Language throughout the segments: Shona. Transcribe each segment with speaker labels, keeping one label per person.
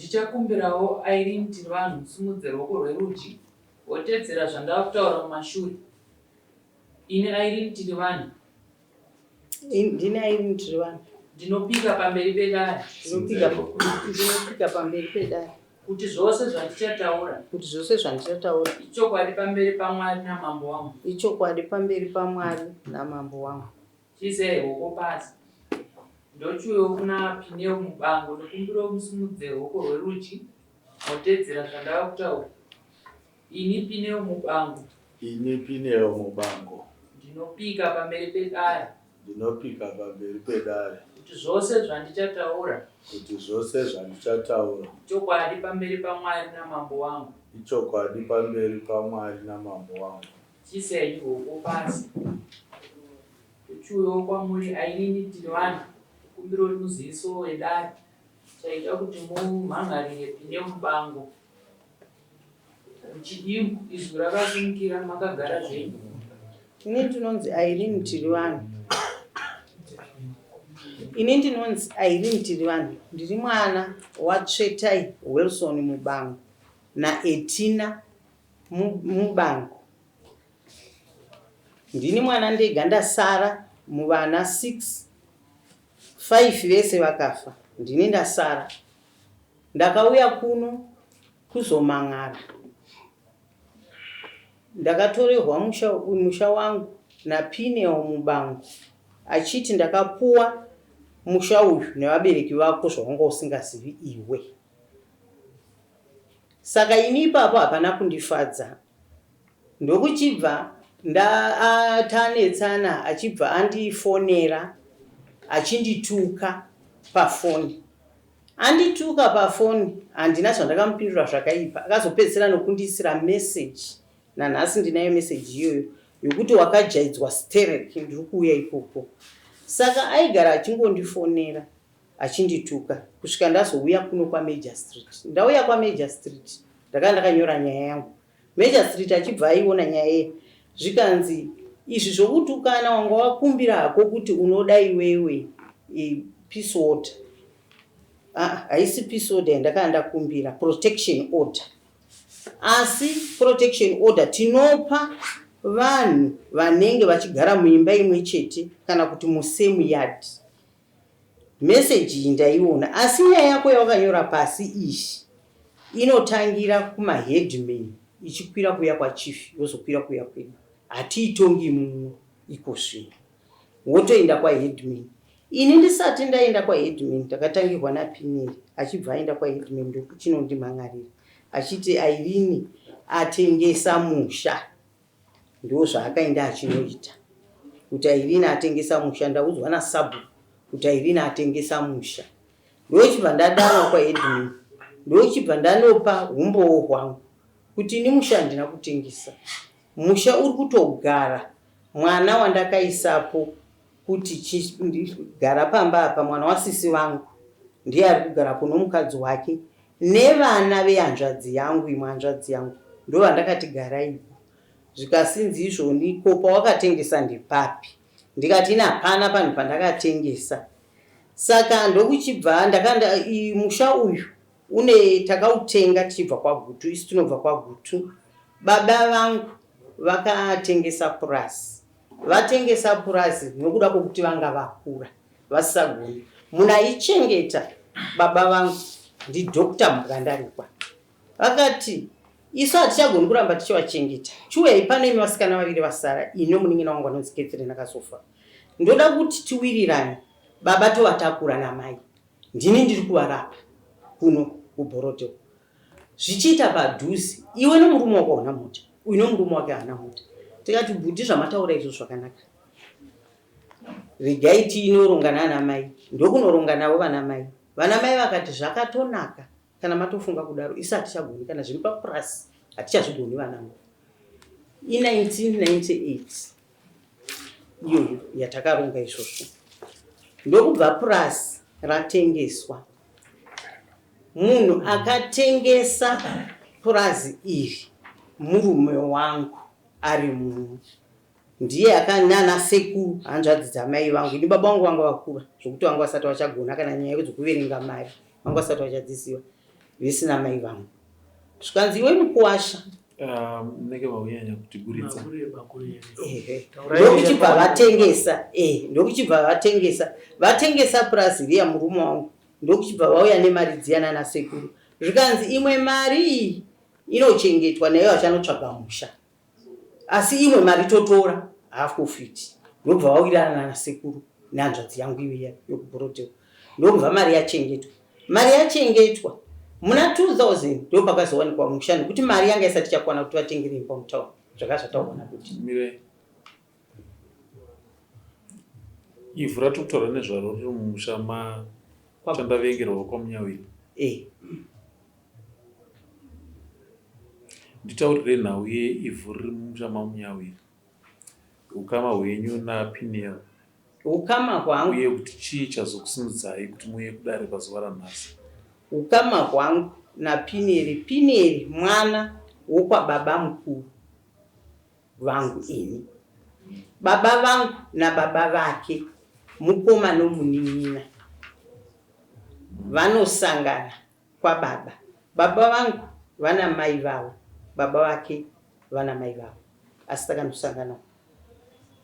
Speaker 1: Ndichakumbirawo Irene Tirivanhu simudze ruoko rwerudyi wotedzera zvandava kutaura mumashure. Ini Irene Tirivanhu.
Speaker 2: Ndini Irene Tirivanhu.
Speaker 1: Ndinopika pamberi pedare.
Speaker 2: Ndinopika pamberi pedare.
Speaker 1: Kuti zvose zvandichataura. Ichokwadi pamberi paMwari naMambo wangu.
Speaker 2: Ichokwadi pamberi paMwari naMambo wangu.
Speaker 1: Chiisei ruoko pasi. Ndochiwewo kuna Pineo Mubango ndokumbirawo musimudze ruoko rwerudyi wotedzera zvandava kutaura. Ini Pineo Mubango. Ndinopika pamberi pedare. Kuti zvose zvandichataura. Ichokwadi pamberi paMwari naMambo wangu. Chiisei ruoko pasi. Ndochiwewo kwamuri Irene Tirivanhu kumbiro muziso wedare. Chaita kuti mumhangarire Pineo Mubango. Muchidimbu izwi rakasimukira makagara zvenyu.
Speaker 2: Ini ndinonzi Irene Tirivanhu. Ndiri mwana waTsvetai Wilson Mubango naEtina Mubango. Ndini mwana ndega ndasara muvana 6. 5 vese vakafa. Ndini ndasara. Ndakauya kuno kuzomang'ara. Ndakatorerwa musha wangu naPineo Mubango achiti ndakapuwa musha uyu nevabereki vako zvawanga usingazivi iwe. Saka ini ipapo hapana kundifadza. Ndokuchibva ndatanetsana achibva andifonera achindituka pafoni. Andituka pafoni handina zvandakamupindura zvakaipa. Akazopedzisira nokundisira message. Nanhasi ndinayo message iyoyo yokuti wakajaidzwa stereki ndiri kuuya ikoko. Saka aigara achingondifonera achindituka kusvika ndazouya kuno kwaMajor Street. Ndauya kwaMajor Street ndakanyora nyaya yangu. Major Street achibva aiona nyaya zvikanzi izvi zvokutukana wanga wakumbira hako kuti unoda iwewe peace order. Haisi peace order ndakanga ndakumbira protection order. Asi protection order tinopa vanhu vanenge vachigara muimba imwe chete kana kuti musame yard. Message iyi ndaiona. Asi nyaya yako yawakanyora pasi ishi inotangira kumaheadman ichikwira kuya kwachief yozokwira kuya kwedu. Hatiitongi muno iko zvino. Wotoenda kwaheadman. Ini ndisati ndaenda kwaheadman ndakatangirwa naPineo achibva aenda kwaheadman ndokuchinondimhangarira. Achiti Irene atengesa musha. Ndo zvaakaenda achinoita. Kuti Irene atengesa musha. Ndaudzwa naSabu kuti Irene atengesa musha. Ndochibva ndadanwa kwaheadman. Ndochibva ndanopa umbowo hwangu kuti ini musha handina kutengesa. Musha uri kutogara mwana wandakaisapo kuti gara pamba apa, mwana wasisi vangu ndiye ari kugarapo nomukadzi wake nevana vehanzvadzi yangu. Imwe hanzvadzi yangu ndo vandakati garaipo. Zvikasinzi izvoni ko pawakatengesa ndepapi? Ndikati hapana panhu pandakatengesa. Saka ndokuchibva musha uyu takautenga tichibva kwaGutu. Isi tinobva kwaGutu. Baba vangu vakatengesa purazi. Vatengesa purazi nokuda kwokuti vanga vakura vasisagoni. Munaichengeta baba vangu ndi Dr. Mugandarikwa. Vakati isu hatichagoni kuramba tichivachengeta. Chiuyai pane imi vasikana vaviri vasara. Ino munin'ina wangu anonzi Catherine akasofa. Ndoda kuti tiwirirane. Baba tovatakura namai. Ndini ndiri kuvarapa kuno kuBhorodho. Zvichiita padhuzi. Iwe nomurume wako hauna mota. Uyu nomurume wake haana mota. Tikati bhudhi zvamataura izvo zvakanaka. Regai tinoronga nana mai. Ndokunoronga navo vana mai. Vana mai vakati zvakatonaka kana matofunga kudaro. Isi hatichagoni kana zviri papurasi hatichazvigoni vanangu. In 1998 iyoyo yatakaronga izvozvo. Ndokubva purasi ratengeswa. Munhu akatengesa purazi iri murume wangu ari muno. Ndiye akanana sekuru hanzvadzi dzamai vangu. Ini baba vangu vanga vakura zvokuti vanga vasati vachagona kana nyaya dzekuverenga mari. Vanga vasati vachadziziva. visina mai vangu. Zvikanzi iwe mukuwasha
Speaker 3: munenge maunyanya kutiguridza
Speaker 2: ndokuchibva vatengesa ndokuchibva vatengesa purazi riya murume wangu ndokuchibva vauya nemari dziyana nasekuru. Zvikanzi imwe mari iyi inochengetwa nayo vachanotsvaga musha, asi imwe mari totora half of it. Ndobva vawirirana nasekuru nehanzvadzi yangu iyoya yokubhorotewa, ndobva mari yachengetwa muna 2000 ndo pakazowanikwa musha nekuti mari yanga isati chakwana kuti vatengere imba mutauni. Zvakazvataona kuti
Speaker 3: mire ivhu ratokutaura nezvaro riri mumusha machandavengerwa kwamunyawiri. Nditaurire nhau yeivhu riri mumusha mamunyawiri, ukama hwenyu naPeniel.
Speaker 2: ukama hwangu
Speaker 3: uye kuti chii chazokusimudzai kuti muye kudare pazuva ranhasi?
Speaker 2: Ukama hwangu naPeniel mwana wokwababa mukuru vangu ini. Baba vangu nababa vake mukoma nomunin'ina vanosangana kwababa. Baba vangu vana mai vavo, baba vake vana mai vavo, asi takanosangana.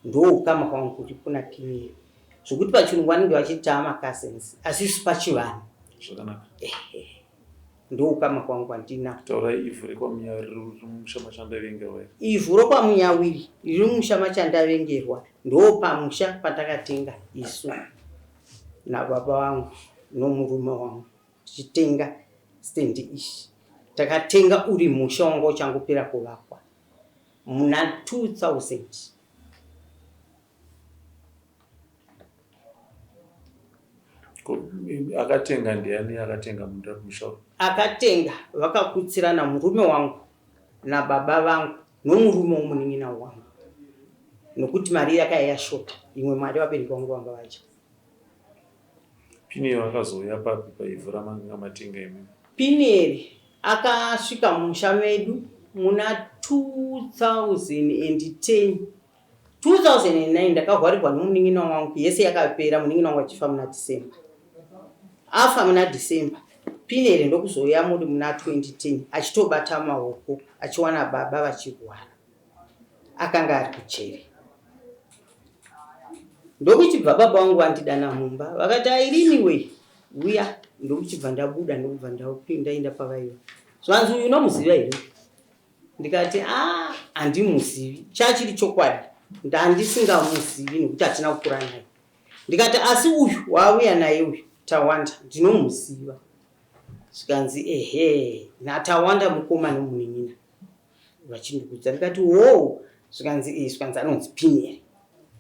Speaker 2: Ndo ukama hwangu kuti kuna Peniel. Zvokuti pachirungu vanenge vachiti cousins asi isu pachivanhu.
Speaker 3: Zvakanaka.
Speaker 2: Ndo ukama hwangu handinako.
Speaker 3: Taurai ivhu rekwamunyawiri riri mumusha machandavengerwa.
Speaker 2: Ivhu rokwamunyawiri riri mumusha machandavengerwa ndo pamusha patakatenga isu nababa vangu nomurume wangu tichitenga stendi ishi. Takatenga uri musha wanga uchangopera kuvakwa muna 2000.
Speaker 3: Akatenga ndiani akatenga munda musha?
Speaker 2: Akatenga vakakutsirana murume wangu nababa vangu nomurume womunin'ina wangu, nokuti mari yakaiya shota. Imwe mari vabereki vangu vanga vacha.
Speaker 3: Peniel akazouya papi paivhu ramanga matenga imi?
Speaker 2: Peniel akasvika mumusha medu muna 2010. 2009 ndakahwarirwa nomunin'ina wangu, yese yakapera. Munin'ina wangu achifa muna December. Afa muna December, Peniel ndokuzouya muri muna 2010 achitobata maoko achiwana baba vachirwara. Akanga ari kuchere. Ndokuchibva baba vangu vandidana mumba vakati Iriniwe uya. Ndokuchibva ndabuda ndokubva ndaenda pavaiva. Zvanzi uyu unomuziva here? Ndikati handimuzivi. Chachiri chokwadi ndandisingamuzivi nekuti hatina kukura naye. Ndikati asi uyu wauya naye uyu Tawanda ndinomuziva. Zvikanzi naTawanda mukoma nomunin'ina vachindikudza. Ndikati zvikanzi anonzi Peniel.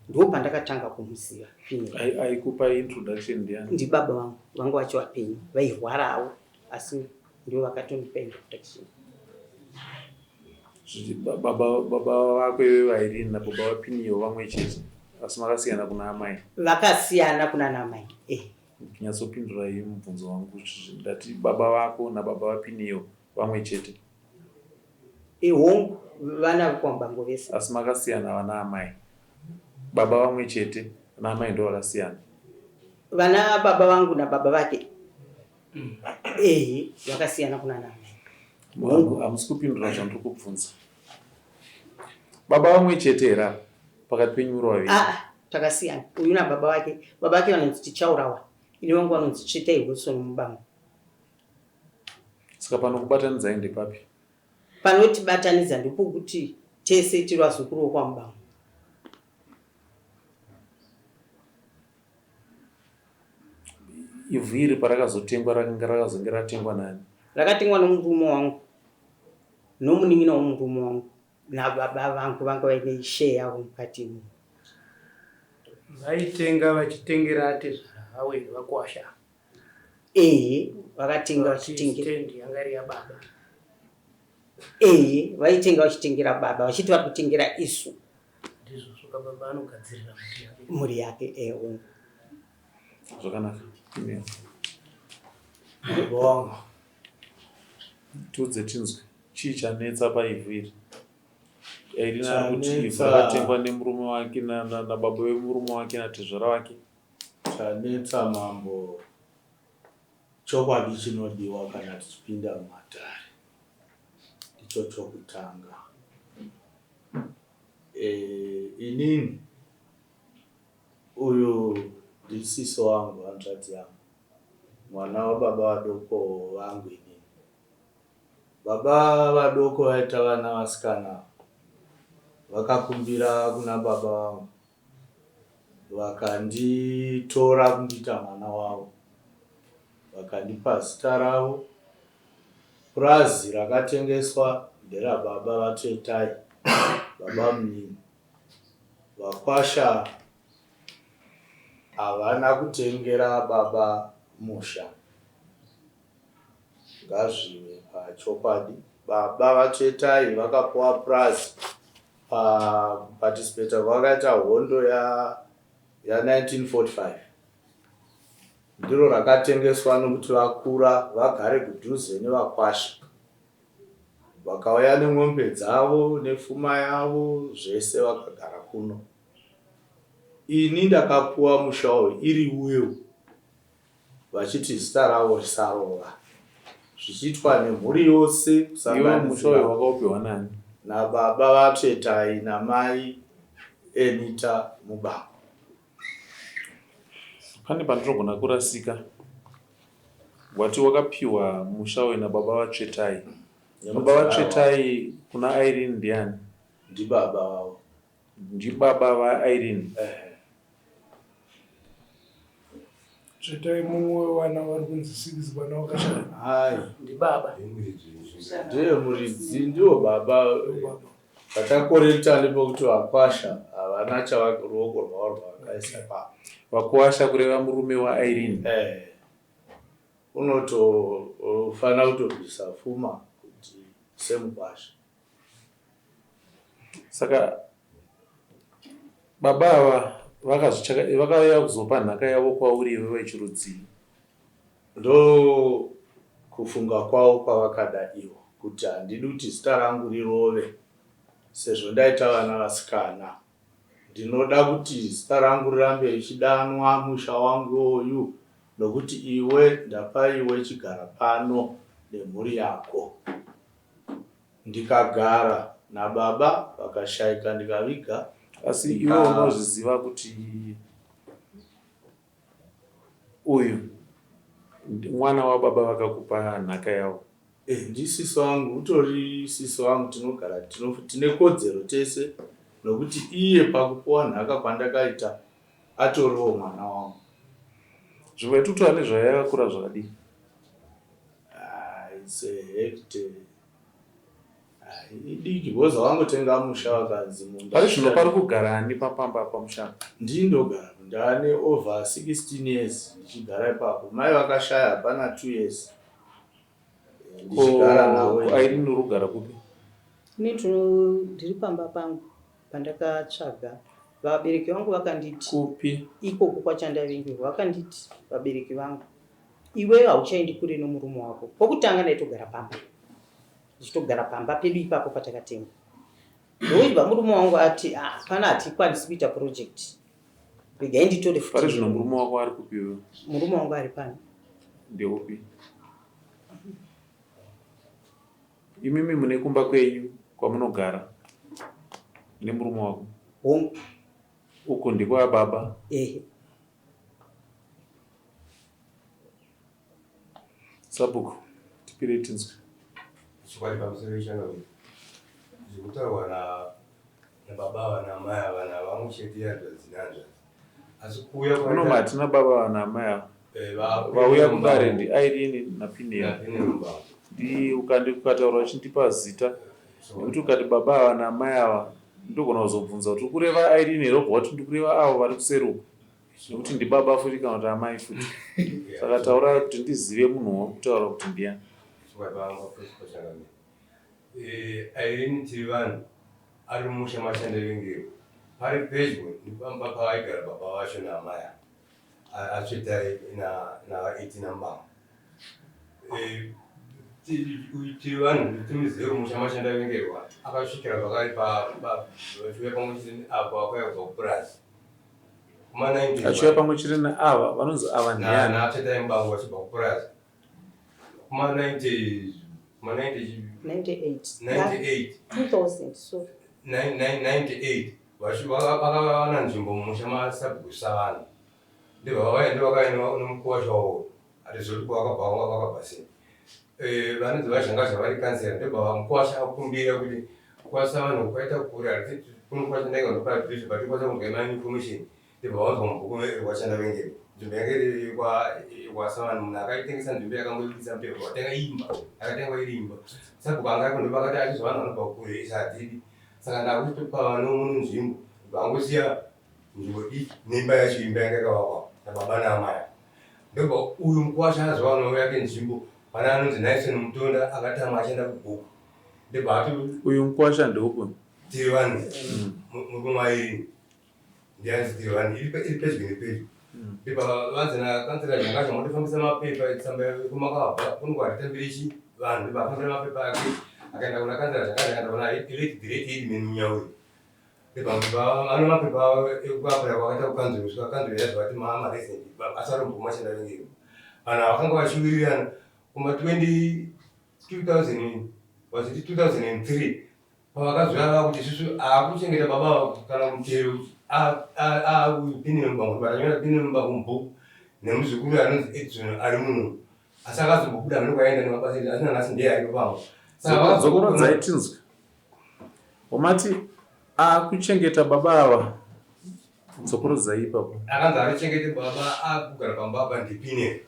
Speaker 2: Ndo pandakatanga kumuziva Peniel.
Speaker 3: Aikupa introduction ndiani?
Speaker 2: Ndi baba vangu vanga vachivapenyu vairwarawo asi ndio vakatondipa introduction.
Speaker 3: Baba vako iwe vaIrini nababa vaPeniel vamwe chete asi makasiyana kuna amai?
Speaker 2: Vakasiyana kuna namai.
Speaker 3: Nyatsopindura iyi mubvunzo wangu ndati baba vako nababa vaPeniel vamwe chete?
Speaker 2: Hongu vana vokwambango vese.
Speaker 3: Asi makasiyana vana amai? Baba vamwe chete na amai ndo vakasiyana?
Speaker 2: Vana baba vangu nababa vake vakasiyana kuna namai.
Speaker 3: Hamusi kupindura zvandiri kubvunza. Baba vamwe chete here pakati penyu muri vaviri?
Speaker 2: Takasiyana. Uyu nababa vake, baba vake vanonzi Tichaurawa, ini vangu vanonzi Tsvetai Wilson mubango.
Speaker 3: Saka pano kubatanidza ndepapi?
Speaker 2: Panotibatanidza ndepokuti tese tiri vazukuru vokwamubango.
Speaker 3: Ivhu iri parakazotengwa rakazonge ratengwa nani?
Speaker 2: Rakatengwa nomurume wangu nomunin'ina womurume wangu nababa vangu vanga vaine share yavo mukati imo.
Speaker 4: Vaitenga vachitengera ati hawe vakwasha.
Speaker 2: Vakatenga vachitengera
Speaker 4: stendi yanga iri yababa.
Speaker 2: Vaitenga vachitengera baba vachiti vari kutengera isu.
Speaker 4: Ndizvo saka baba anogadzirira
Speaker 2: mhuri yake.
Speaker 3: Zvakanaka.
Speaker 4: Bongo.
Speaker 3: Tudze tinzwe chii chanetsa paivhu iri? Irina kuti ivhu rakatengwa nemurume wake nababa vemurume wake natezvara wake.
Speaker 5: Chanetsa mambo chokwadi chinodiwa kana tichipinda mumatare ndicho chokutanga. Inini uyu ndisiso wangu, hanzvadzi yangu, mwana wababa vadoko vangu. Inini baba vadoko vaita vana vasikana, vakakumbira kuna baba vangu vakanditora kundiita mwana wavo, vakandipa zita ravo. Purazi rakatengeswa nderababa vaTwetai, baba Munini. Vakwasha havana kutengera baba musha. Ngazvive pachokwadi, baba vaTwetai vakapuwa purazi paparticipata vakaita hondo ya 1945. Ndiro rakatengeswa nokuti vakura vagare kudhuze nevakwasha. Vakauya nemombe dzavo nepfuma yavo zvese vakagara kuno. Ini ndakapuwa musha uyu iri uyo, vachiti zita ravo risarova, zvichiitwa nemhuri yose kusanganisira nababa vaTwetai namai Enita Mubango.
Speaker 3: Pane pandinogona kurasika. Wati wakapiwa musha uyu nababa vaTwetai. Baba vaTwetai kuna Irene ndiani?
Speaker 5: Ndibaba wavo.
Speaker 3: Ndibaba vaIrene.
Speaker 6: Twetai mumwe wana vari kunzi 6 vana vakashaya.
Speaker 5: Hai,
Speaker 4: ndibaba.
Speaker 5: Ndiye muridzi, ndiwo baba. Vatakorekta nepokuti vakwasha havana ruoko rwavo rwavakaisa papa.
Speaker 3: Vakwasha kureva murume waIrene.
Speaker 5: Unotofana kutobvisa pfuma kuti semukwasha.
Speaker 3: Saka baba ava vakauya kuzopa nhaka yavo kwauri iwe wechirudzii?
Speaker 5: Ndo kufunga kwavo kwavakada ivo, kuti handidi kuti zita rangu rirove sezvo ndaita vana vasikana. Ndinoda kuti zita rangu rirambe richidanwa musha wangu uyu, nokuti iwe ndapa iwe chigara pano nemhuri yako. Ndikagara nababa vakashayika ndikaviga.
Speaker 3: Asi iwe unozviziva kuti uyu mwana wababa vakakupa nhaka yavo?
Speaker 5: Ndisiso wangu, utori siso wangu, tinogara tine kodzero tese, nokuti iye pakupuwa nhaka kwandakaita atoriwo mwana wangu.
Speaker 3: Zvimwe tutane zvayakakura zvakadii?
Speaker 5: It's a hectare. Idiki boza wangotenga musha wakanzi munda.
Speaker 3: Pari zvino pari kugara ani papamba pamusha?
Speaker 5: Ndindogara, ndane over 16 years ndichigara ipapo. Mai vakashaya hapana 2 years. Ndichigara navo.
Speaker 3: Irene urugara kupi?
Speaker 2: Ndiri pamba pangu pandakatsvaga. Vabereki vangu vakanditi
Speaker 3: kupi
Speaker 2: ikoko kwachandavingirwa, vakanditi vabereki vangu, iwe hauchaendi kure nomurume wako. Pokutanga ndaitogara pamba, ndichitogara pamba pedu ipapo patakatenga. Ndoibva murume wangu ati pana hatikwanisi kuita project, regai nditore futi.
Speaker 3: Pari zvino murume wako ari kupiwe?
Speaker 2: Murume wangu ari pano.
Speaker 3: Ndeupi? Imimi mune kumba kwenyu kwamunogara nemurume wako?
Speaker 2: Hongu.
Speaker 3: Uko ndikwa baba? Sabuku tipire tinzwe.
Speaker 7: Chikwadi pamusoro chano zvekutaurwa nababa vana mai vana vangu chete yadzinanzva. Asi kuuya
Speaker 3: kuno matina baba vana mai vauya kudare ndi Irene naPinea. Ndi ukataura uchindipa zita nekuti ukati baba vana mai ava ndogona kuzobvunza kuti kureva Irene robva kuti ndikureva avo vari kuseruka, nekuti ndibaba futi kana kuti amai futi. Saka taura kuti ndizive munhu wakutaura kuti ndiani.
Speaker 7: Irene tiri vanhu ari musha mashandavengero pari pedyo ndipamba paaigara baba vacho namai atsvetai navaEtina Mubango. Tiri vanhu timizive musha mashandavengerwa akasvikira pakari vachiuya pamwe chete apa vakauya kubva kupurazi
Speaker 3: achiuya pamwe chete neava vanonzi ava ndiani?
Speaker 7: naatsvetai Mubango vachibva kupurazi kuma 98
Speaker 2: 2000 so
Speaker 7: 98 vakawana nzvimbo mumusha masabhusa vanhu ndivavaende vakaenda nomukuwasha wavo hatizoti kwakabva sei vanonzi vazhangazha vari kansera ndobva mukuwasha akumbira kuti kuwasa vanhu kwaita kure kunokwasha ndainga ndopatrice but kwasa kungaima information ndibva vanzwa mubhuku rwashanda vengeri nzvimbo yange kwasa vanhu munhu akaitengesa nzvimbo yakangoibisa mupepha watenga imba akatengwa iri imba sabhuku anga ako ndopakati achizwa vanhu vanobva kure isadhidi saka ndakutopa vanomunhu nzvimbo vangosiya nzvimbo diki neimba yacho imba yanga yakavakwa nababa naamai ndobva uyu mukuwasha azwa vanhu yake nzvimbo pana anonzi Nelson Mutonda akatama achienda kubhuku ndobva ati
Speaker 3: uyu mukuwasha ndeupo
Speaker 7: Tirivani mukumairi ndianzi Tirivani iri pedyo nepedyo ndobva vanzi nakansera Zhangasha motofambisa mapepa tsamba kumakabva kunongwaritambirechi vanhu ndobva afambira mapepa ake akaenda kuna kansera Zhangasha akaenda elect direct aid man Munyauri ndobva ano mapepa ekuapira kwakaita kukanzuri kusvika kanzuri yazva ati maresident asari mbuma chenda vengeri vanhu vakanga vachiwirirana kuma 2003 pavakazoyava kuti isusu akuchengeta baba kana mutero pini mumbangu vatanyora pini mumbangu mubhuku nemuzukuru anonzi Edson ari muno asi akazombobuda mune kwaenda nemabasa asina nhasi ndiye aripo pamwe
Speaker 3: zokurodza itinzwe wamati akuchengeta baba ava zokurodza ipapo
Speaker 7: akanzi arichengete baba akugara pambaba ndipine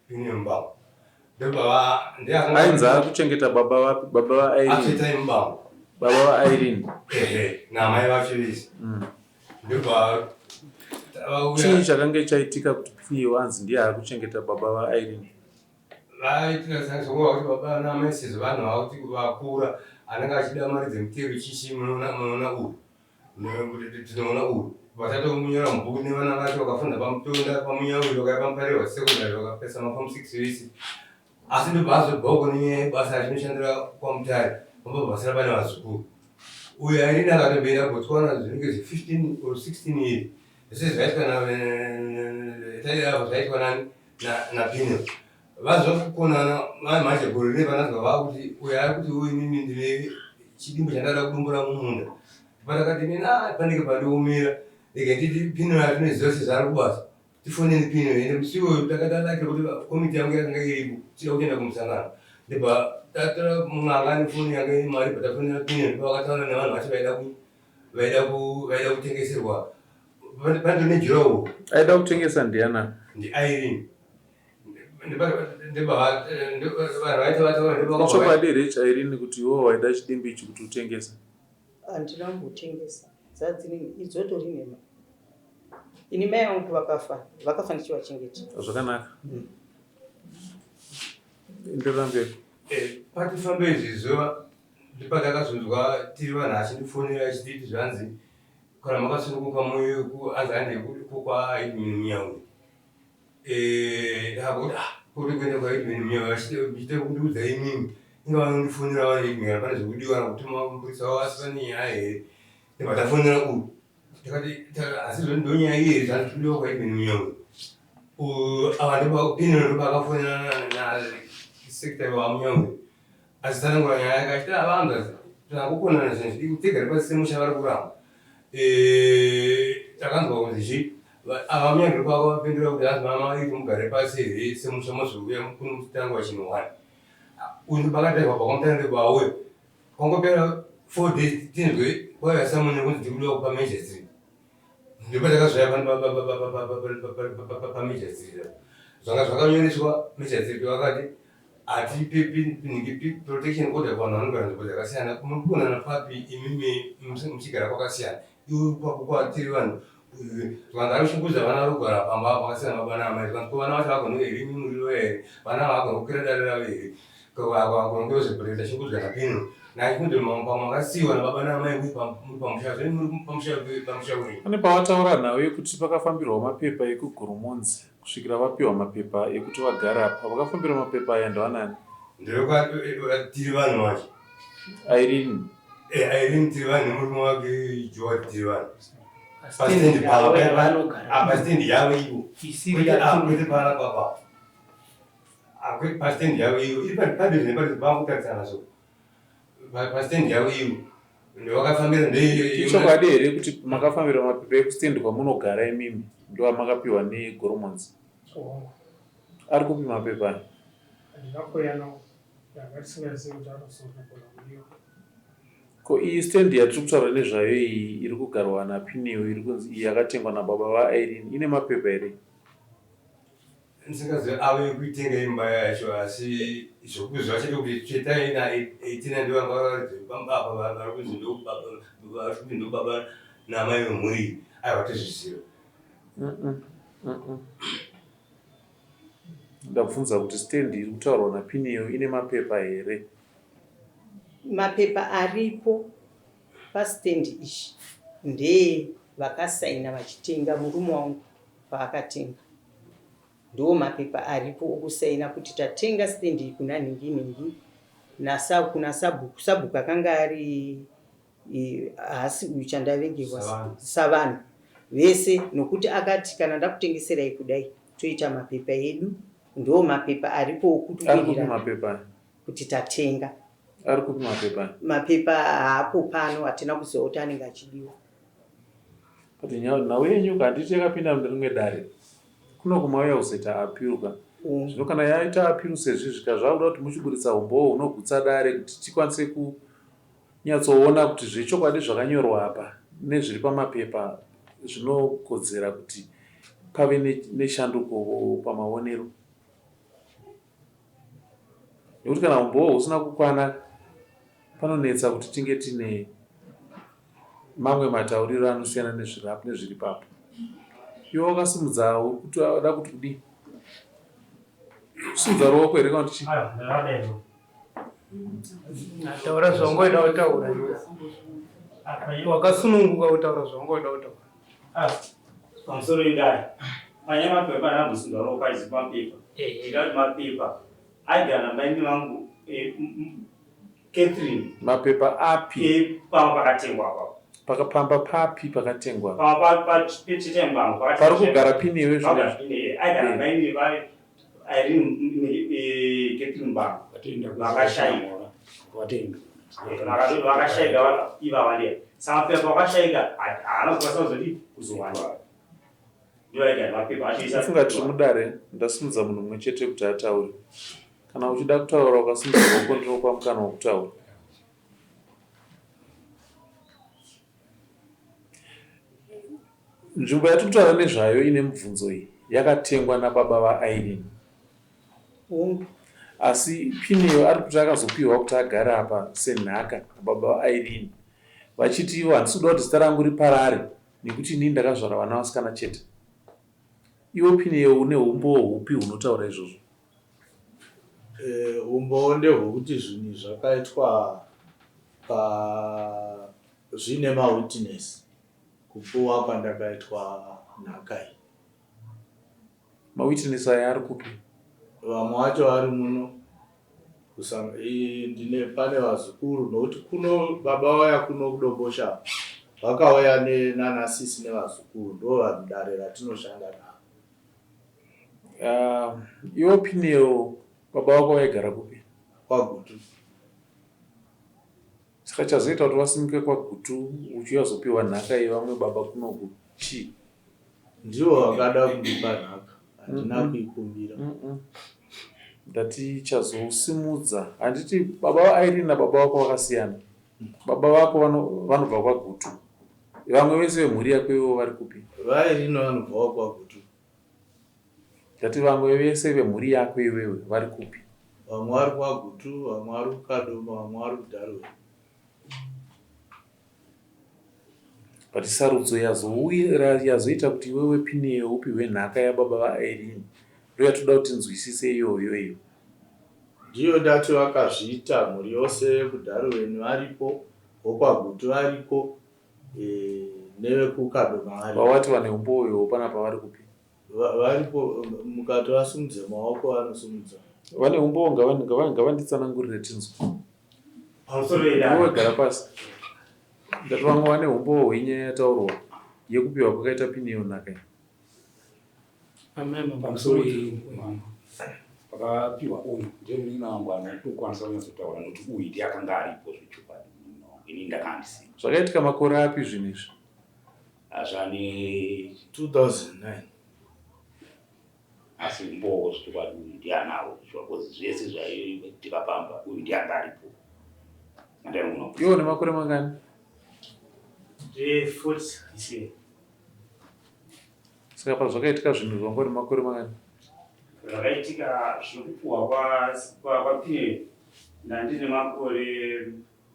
Speaker 7: pine mumbangu ndobva
Speaker 3: ainzi akuchengeta baba
Speaker 7: vaaiachetai mumbangu
Speaker 3: baba vairene
Speaker 7: namai vacho vese ndobva
Speaker 3: chii chakanga chaitika kuti pii wanzi ndiye akuchengeta baba vairene
Speaker 7: vaitika sanzongoa kuti baba namai sezvo vanhu vava kuti vakura anenge achida mari dzemutero chichi munoona uyu tinoona uyu vatatomunyora mubhuku nevana vacho vakafunda pamutonda pamunyauri vakaya pamuparewa sekondari vakapesa mafomu 6 vese asi ndobva azobvauko nebasa rinoshandira kwamutare vambobva vasina pane vazukuru uyu airine akatomboenda botswana zvinenge 15 or 16 years zvese zvaitwa napino vazokukonana manje gore revanazwa vakuti uyu ari kuti uyu inini ndine chidimbo chandada kudumbura mumunda patakati nina panenge pandiomera rege nditi pino ratinoziva sezvari kubasa tifoneni pino ende musiwo takadalakira kuti komiti yangu yakanga iripo tida kuenda kumusangano ndibva tatora mung'angani foni yange imari patafonera pino ndipo vakataura nevanhu vacho vaida kutengeserwa pando nejurawo
Speaker 3: aida kutengesa ndiana
Speaker 7: ndiirene vanhu
Speaker 3: chokwadi rich irene kuti iwo waida chidimbi ichi kuti utengesa
Speaker 2: handina kumbotengesa idzoto rinema ini mai vangu vakafa ndichivachengeta
Speaker 3: zvakanaka enderera mberi
Speaker 7: patifambe izvizvo ndipatakazonzwa tiri vanhu achindifonera achititi zvanzi kana makasununguka moyo anzi ande kwaaidmin Munyauri ndakuti kuri kuenda kwaidmin Munyauri achiite kundiudza imimi inga vanondifonera vanaidmin pane zvekudiwa nakutuma mupurisa wavo asi pane nyaya here ndibva tafonera uyu takati asi ndonyaya iyeri zvandidiwa kwaidmin Munyauri ava ndopapinino ndopakafonera nasekitari wamunyauri asi tanangura nyaya yake achiti avanza takukonana zvinhu zvidi tigare pasi semusha vari kuramba takanzwa kunzi ava munyauri kwako vapindura kuti hanzi mama iri mugare pasi here semusha mozouya kunotango wachinowani uyu ndopakataikwa pakamutandire kwawe kwangopera 4 days tinzwe kwaivasamune kunzi tikudiwa kupa Major Street ndipo takazvaya pamajor street zvanga zvakanyoreswa Major Street vakati hatipe protection order kuvanhu vanogara nzvimbo dzakasiyana munogonana papi imimi muchigara kwakasiyana iwe kwako kwatiri vanhu zvanzi arishungudza vana rogara pamba pakasiyana baba naamai zvanzi ko vana vacho vagona here mimuriro here vana vagona kukwira dare ravo here vagona ngezvepreta shungudzwa napino nachikunzwe makasiyiwa nababa naamai muri pamusha zveni muri pamusha wenyu
Speaker 3: pane pavataura nhau yekuti pakafambirwa mapepa ekugurumonzi kusvikira vapiwa mapepa ekuti vagara apa vakafambira mapepa aya ndevanani
Speaker 7: nderekatiri vanhu vacho irene tiri vanhu nemurume wake George tiri vanhu pasitendi yavo ivo kwete pana kwapa pastendi yavo iyo iri padiri nepadiri pavakutarisana so pastendi yavo iyo ndovakafambira
Speaker 3: ichokwadi here kuti makafambira mapepa ekustendi kwamunogara imimi ndo amakapiwa negoromonzi ari kupi mapepa ko iyi stendi yatiri kutaura nezvayo iyi iri kugarwa naPineo iri kunzi iyi yakatengwa nababa vaIrene ine mapepa here?
Speaker 7: ndisingazivi ave kuitenga imba yacho asi zvokuzva chete kuti chetaina 18 ndovangababa vari kunzi ndobaba namai vemhuri aiwa tizviziva.
Speaker 3: ndabvunza kuti stendi iri kutaurwa naPineo ine mapepa here?
Speaker 2: Mapepa aripo pastendi ichi ndee vakasaina vachitenga murume wangu paakatenga. Ndo mapepa aripo okusaina kuti tatenga stendi kuna ningi kuna sabhuku akanga ari hasi uyu chandavengerwa savanhu vese nokuti akati kana ndakutengeserai kudai toita mapepa edu. Ndo mapepa aripo okutuvirira kuti tatenga.
Speaker 3: Ari kupi mapepa?
Speaker 2: Mapepa haapo pano hatina kuziva kuti anenge achidiwa.
Speaker 3: Kuti nhau yenyu handiti yakapinda munerimwe dare kuno kumauya kuzoita apiruka. Zvino kana yaita apiru sezvizvika zvakuda kuti muchiburitsa umbowo unogutsa dare kuti tikwanise kunyatsoona kuti zvechokwadi zvakanyorwa apa nezviri pamapepa zvinokodzera kuti pave neshanduko pamaonero. Nekuti kana umbowo usina kukwana panonetsa kuti tinge tine mamwe matauriro anosiyana nezviri papo. Iwo wakasimudza kuti wada kuti kudii? Kusimudza ruoko here kana kuti chii?
Speaker 4: Taura zvaungoida kutaura. Wakasununguka kutaura zvaungoida kutaura.
Speaker 8: Pamusoro indai. Manya mapepa anambosunda ruoko aizi mapepa. Ndikati mapepa aigara maini vangu Catherine.
Speaker 3: Mapepa api?
Speaker 8: Pamba pakatengwa apapo.
Speaker 3: Pakapamba papi pakatengwa?
Speaker 8: Pamba pachitengwa.
Speaker 3: Pari kugara Pineo
Speaker 8: zvino. Aigara maini Irene Catherine Bang. Vakashayika. Vakashayika iva wale. Samapepa vakashayika haana kukwanisa kuzodii kuzowana.
Speaker 3: Ndafunga tiri mudare ndasimudza munhu mumwe chete kuti ataure. Kana uchida kutaura ukasimudza ruoko ndinokupa mukana wokutaura. Nzvimbo yatiri kutaura nezvayo ine mibvunzo iyi yakatengwa nababa vaIrene. Asi Pineo ari kuti akazopiwa kuti agare apa senhaka nababa vaIrene vachiti ivo handisi kuda kuti zita rangu riparare nekuti inini ndakazvara vana vasikana chete. Iwo Pineo une umbowo hupi hunotaura izvozvo?
Speaker 5: Umbowo ndehwekuti zvinhu zvakaitwa zvine mawitness kupuwa kwandakaitwa nhaka iyi.
Speaker 3: Mawitness aya ari kupi?
Speaker 5: Vamwe vacho vari muno pane vazukuru nokuti kuno baba vauya kuno kudombosha vakauya nanasisi nevazukuru ndo vanhu dare ratinoshanda navo.
Speaker 3: Iwo Pineo baba wako waigara kupi?
Speaker 5: KwaGutu.
Speaker 3: Saka chazoita kuti wasimuke KwaGutu uchizopiwa nhaka yevamwe baba kunoku chii?
Speaker 5: Ndivo vakada kundipa nhaka, handina kuikumbira.
Speaker 3: Ndati chazosimudza handiti baba vaIrene nababa wako vakasiyana. Baba vako vanobva KwaGutu. Vamwe vese vemhuri yako ivo vari kupi?
Speaker 5: VaIrene vanobva KwaGutu.
Speaker 3: Ndati vamwe vese vemhuri yako iwewe vari kupi?
Speaker 5: Vamwe vari KwaGutu, vamwe vari kuKadoma, vamwe vari kuDarwe.
Speaker 3: But sarudzo yazoita kuti iwewe Pineo upiwe nhaka yababa vaIrene ndo yatoda kuti nzwisise iyoyo iyo.
Speaker 5: Ndiyo ndati vakazviita mhuri yose kuDarweni varipo, vokwaGutu varipo, nevekuKadoma varipo.
Speaker 3: Vawati vane umbowo pana pavari kupi?
Speaker 5: Varipo mukati vasimudze maoko vanosimudza.
Speaker 3: Vane umbowo ngavanditsanangurire tinzwa.
Speaker 8: Pamusoro indai.
Speaker 3: Wegara pasi. Ndati vamwe vane umbowo hwenyaya yataurwa yekupiwa kwakaita Pineo nhaka iyi.
Speaker 4: Pamusoro
Speaker 9: Pakapiwa uyu ndemunina wangu anotokwanisa kunyazotaura nokuti uyu ndiakanga aripo zvechokwadi ini ndakandisi.
Speaker 3: Zvakaitika makore api zvinizvi?
Speaker 5: Zvani 2009.
Speaker 9: Asi mbowo zvechokwadi uyu ndianawo zvakozi zvese zvaitika pamba uyu ndianga aripo.
Speaker 3: Iwo nemakore mangani?
Speaker 8: 40.
Speaker 3: Saka pazvakaitika zvinhu zvangori makore mangani?
Speaker 8: Zvakaitika zvekupuhwa kwaPinel ndandine makore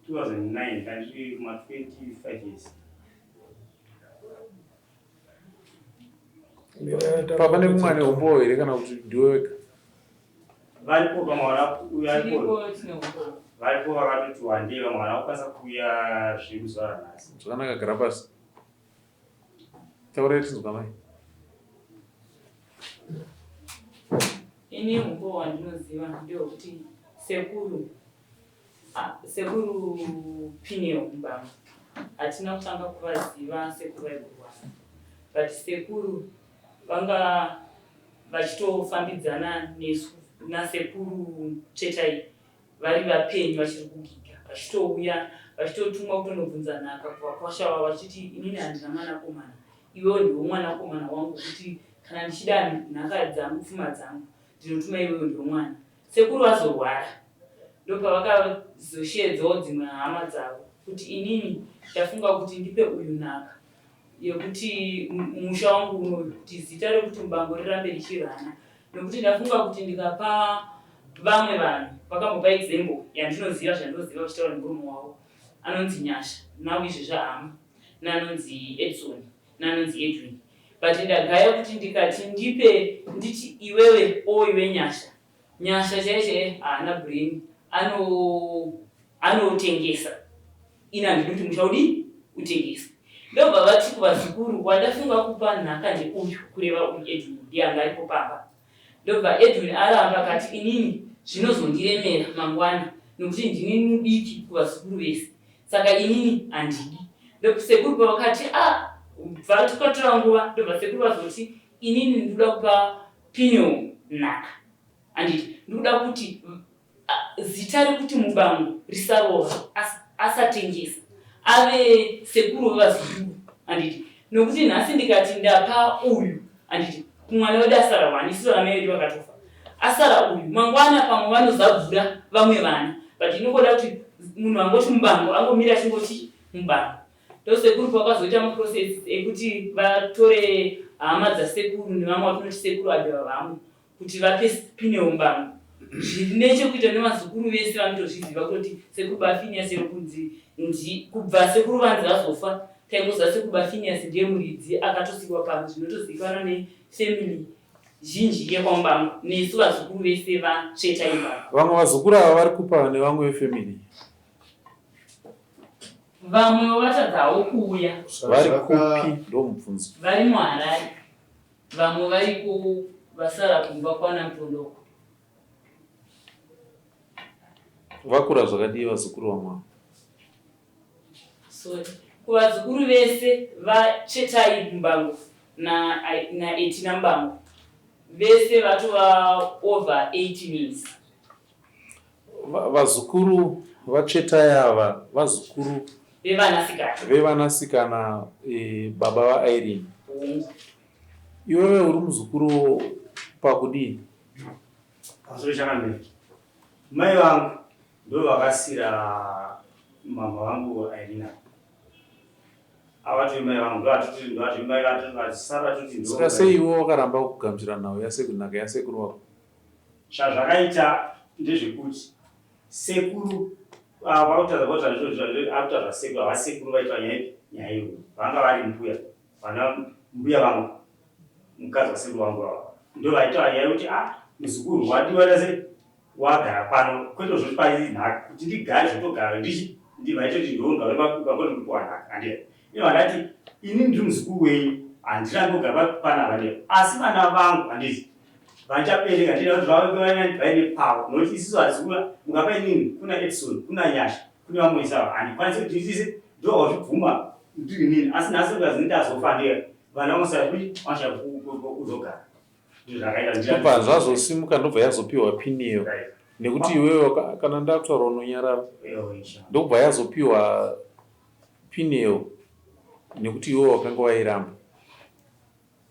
Speaker 8: 2009 kandiri kuma 25 years.
Speaker 3: Papa nemumwana umbowo here kana kuti ndiwe wega?
Speaker 8: Varipo pamwana varipo vakatoti wandei vamwana vakwanisa kuuya zvemuzuva ranhasi.
Speaker 3: Zvakanaka, gara pasi. Taurai tinzwa mai.
Speaker 1: Ini umbo wandinoziva ndewekuti sekuru Pinel mubanga hatina kutanga kuvaziva sekuru vaigurwana, but sekuru vanga vachitofambidzana nesu nasekuru Chetai vari vapenyu vachiri kugiga, vachitouya vachitotumwa kutonobvunza nhaka kuvakwashawa vachiti inini handina mwanakomana, iwewo ndiwo mwanakomana wangu, kuti kana ndichida nhaka dzangu pfuma dzangu ndinotuma iwewo ndiwo mwana. Sekuru vazorwara ndopavakazoshedzawo dzimwe hama dzavo kuti inini ndafunga kuti ndipe uyu nhaka yekuti musha wangu uno kuti zita rekuti mubango rirambe richirana, nokuti ndafunga kuti ndikapa vamwe vanhu vakambopa example yandinoziva zvandinoziva vachitaura nemuromo wavo, anonzi Nyasha nawo izvezvi hama, neanonzi Edson neanonzi Edwin, but ndagaya kuti ndikati ndipe nditi iwewe iwe Nyasha chaiche haana brain, anotengesa ina ndiri kuti mushaudi utengesa. Ndobva vati kuvazukuru wandafunga kupa nhaka ndeuyu kureva uyu Edwin ndianga aripo pamba. Ndobva Edwin aramba akati inini zvinozondiremera mangwana nokuti ndini mudiki kuvazukuru vese, saka inini handidi. Ndobva sekuru pavakati bva tukatora nguva, ndobva sekuru vazoti inini ndinoda kupa Pinel nhaka, handiti ndinoda kuti zita rekuti mubango risarova asatengesa ave sekuru vevazukuru, handiti nokuti nhasi ndikati ndapa uyu, handiti kumwana wedu asara wani, isiso ramai vedu vakatofa, asara uyu mangwana pamwe vanozabvura vamwe vana, but inongoda kuti munhu angoti mubango angomira achingoti mubango. Ndosekuru pakazoita maprocess ekuti vatore hama dzasekuru nevamwe vatinoti sekuru adhava vamwe kuti vape Pinel mubango, zviri nechekuita nemazukuru vese vanotozviziva kuti sekuru baFinias rokunzi kubva sekuru vanzi vazofa taingoziva sekuru baFinias ndiye muridzi akatosikwa pano, zvinotozivikanwa nefamily zhinji yekwamubango nesu vazukuru vese vaChetai mbango.
Speaker 3: Vamwe vazukuru ava vari kupa nevamwe vefamily?
Speaker 1: Vamwe vatadzawo kuuya.
Speaker 3: Vari kupi ndomubvunzo?
Speaker 1: Vari muHarare, vamwe vari vasara kumba kwana Mtondoko.
Speaker 3: Vakura zvakadii vazukuru vamwe?
Speaker 1: Kuvazukuru vese vaChetai mbango na mbango vese vatova over 18 years.
Speaker 3: Vazukuru vaChetai ava vazukuru vevanasikana baba vaIrene. Iwewe uri muzukuru pakudii?
Speaker 8: Pasoro chakamira mai vangu ndo vakasira mama vangu Irene. Avati mai vangu ndovati mai vatisara tuti ndo.
Speaker 3: Saka sei iwe wakaramba kugamuchira nhau yasekunaka yasekuru wako?
Speaker 8: Zvakaita ndezvekuti sekuru vakutaura sekuru avasekuru vaitwa nyaya iyo vanga vari mbuya vana mbuya vangu mukadzi wasekuru vangu ava ndo vaitaura nyaya yokuti muzukuru wadiwana sei wagara pano kwete zvotipai nhaka kuti ndigare zvotogara ndivaitoti ndongavangotokupuwa nhaka handii iyo vandati ini ndiri muzukuru wenyu handirambi kugara panapa ndio asi vana vangu handiti vandichabereka ndida kuti vaine pavo nokuti isusu vazukuru mukapa inini kuna Edson kuna Nyasha kuna vamwe isava handikwanisi kuti isise ndo wazvibvuma ndiri nini asi nhasi ukazini ndazofa ndiye vana vamosara kuti vashaka kuzogara
Speaker 3: Kubva zvazosimuka ndobva yazopiwa pini iyo. Nekuti iwewe kana ndakutaura unonyarara. Ndobva yazopiwa pini iyo. Nekuti iwewe wakanga wairamba.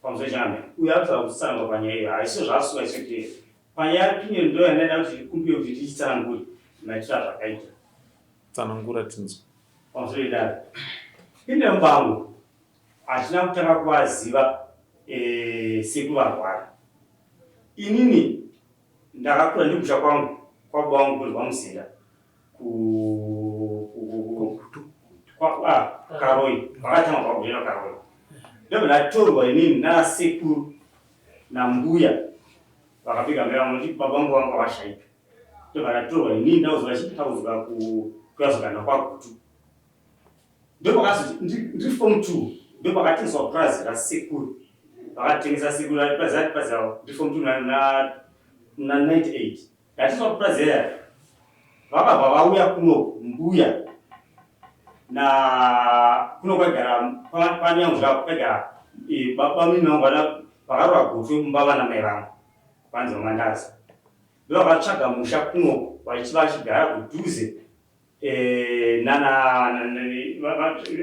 Speaker 8: Pamusoro chambe. Uyatsa kusanga panyaya haisi zvasuka chete. Panyaya pini ndo yanaenda kuti kumbiwe kuti tichitsanangura. Naitira zvakaita.
Speaker 3: Tsanangura tinzwa.
Speaker 8: Pamusoro idari. Pini mubango hatina kutanga kuvaziva sekuru varwara. Inini ndakakura ndikusha kwangu kwababa vangu kunzwa Muzinda Karoi vakatanga kwakuzvena Karoi ndobva ndatorwa inini nasekuru nambuya vakapika mbeva kuti baba vangu vanga vashaika ndobva ndatorwa inini ndauzova chitauzoka kuyazoganda kwagutu ndopakazoti ndiri form 2 ndopakatengeswa purazi rasekuru vakatengesa sekuru purazi ndiri form 2 na 98 ndatiswa purazi yaya vakabva vauya kuno mbuya na kuno kwagara panyanguza kwagara baba mimi vangu vakarwa gotwe mbava namai vangu vanzi vamandaza ndovakatsvaga musha kuno vachigara kudhuze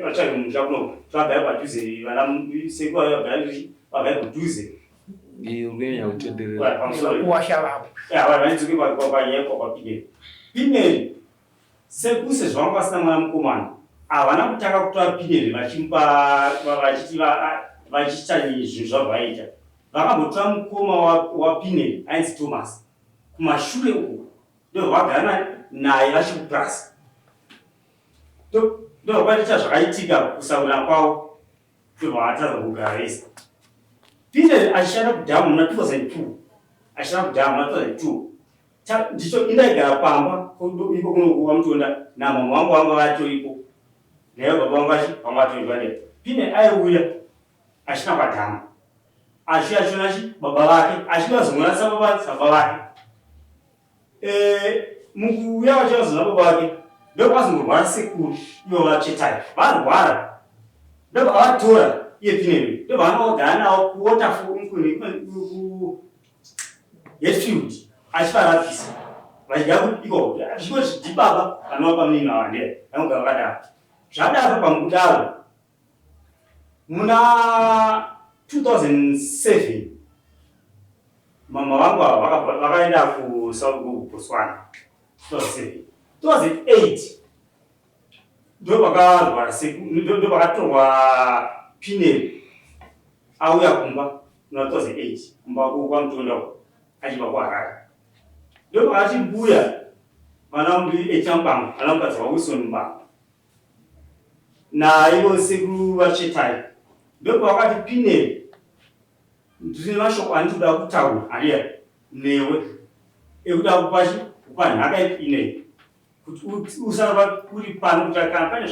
Speaker 8: vatsvage musha kuno vagara padhuze vana sekuru vagara kudhuze
Speaker 3: Urenya kutenderera.
Speaker 4: Kuwasha vavo.
Speaker 8: Vanidzoke panyaya kwapineri. Pineri sekuse zvangu vasina mwana mukomana havana kutanga kutora pineri vachiita zvinhu zvavo vaita. Vakambotora mukoma wapineri ainzi Thomas kumashure uko ndovagara naye vachikupurasi. Ndovakwaita zvakaitika kusaura kwavo ndovakatadza kugara vese. Pineri achishanda kudhamu muna 2002 ndicho indaigara pamba iko kunokuva mutonda namama vangu vanga vatoripo naye baba vangu vanga vatoripo. Pineri aiuya achina kwadhamu achiuya achionachi baba vake achivazomwanasa baba vake. Mukuuya vachivazona baba vake ndokazongorwara sekuru ivo vachetai varwara ndokavatora iye Pineri ndovanogara navo kuWaterfield achivarapisa vachigara iko zvinoti ndibaba vanovapa mimi navandera vanogara vakadaro. Zvadaro pamukudaro muna 2007 mama vangu vakaenda kuBotswana 2008 ndopakatorwa Pineri auya kumba muna 2008 kumba kwamutonda achibva kuHarare. Ndopakati mbuya vana mbiri echambangu vana mukadzi waWilson Mbangu naivo sekuru vachetai. Ndopakati Pineri ndine mashoko andinoda kutaura hariya newe ekuda kupa nhaka yePineri kuti usava uri pano kuti kana pane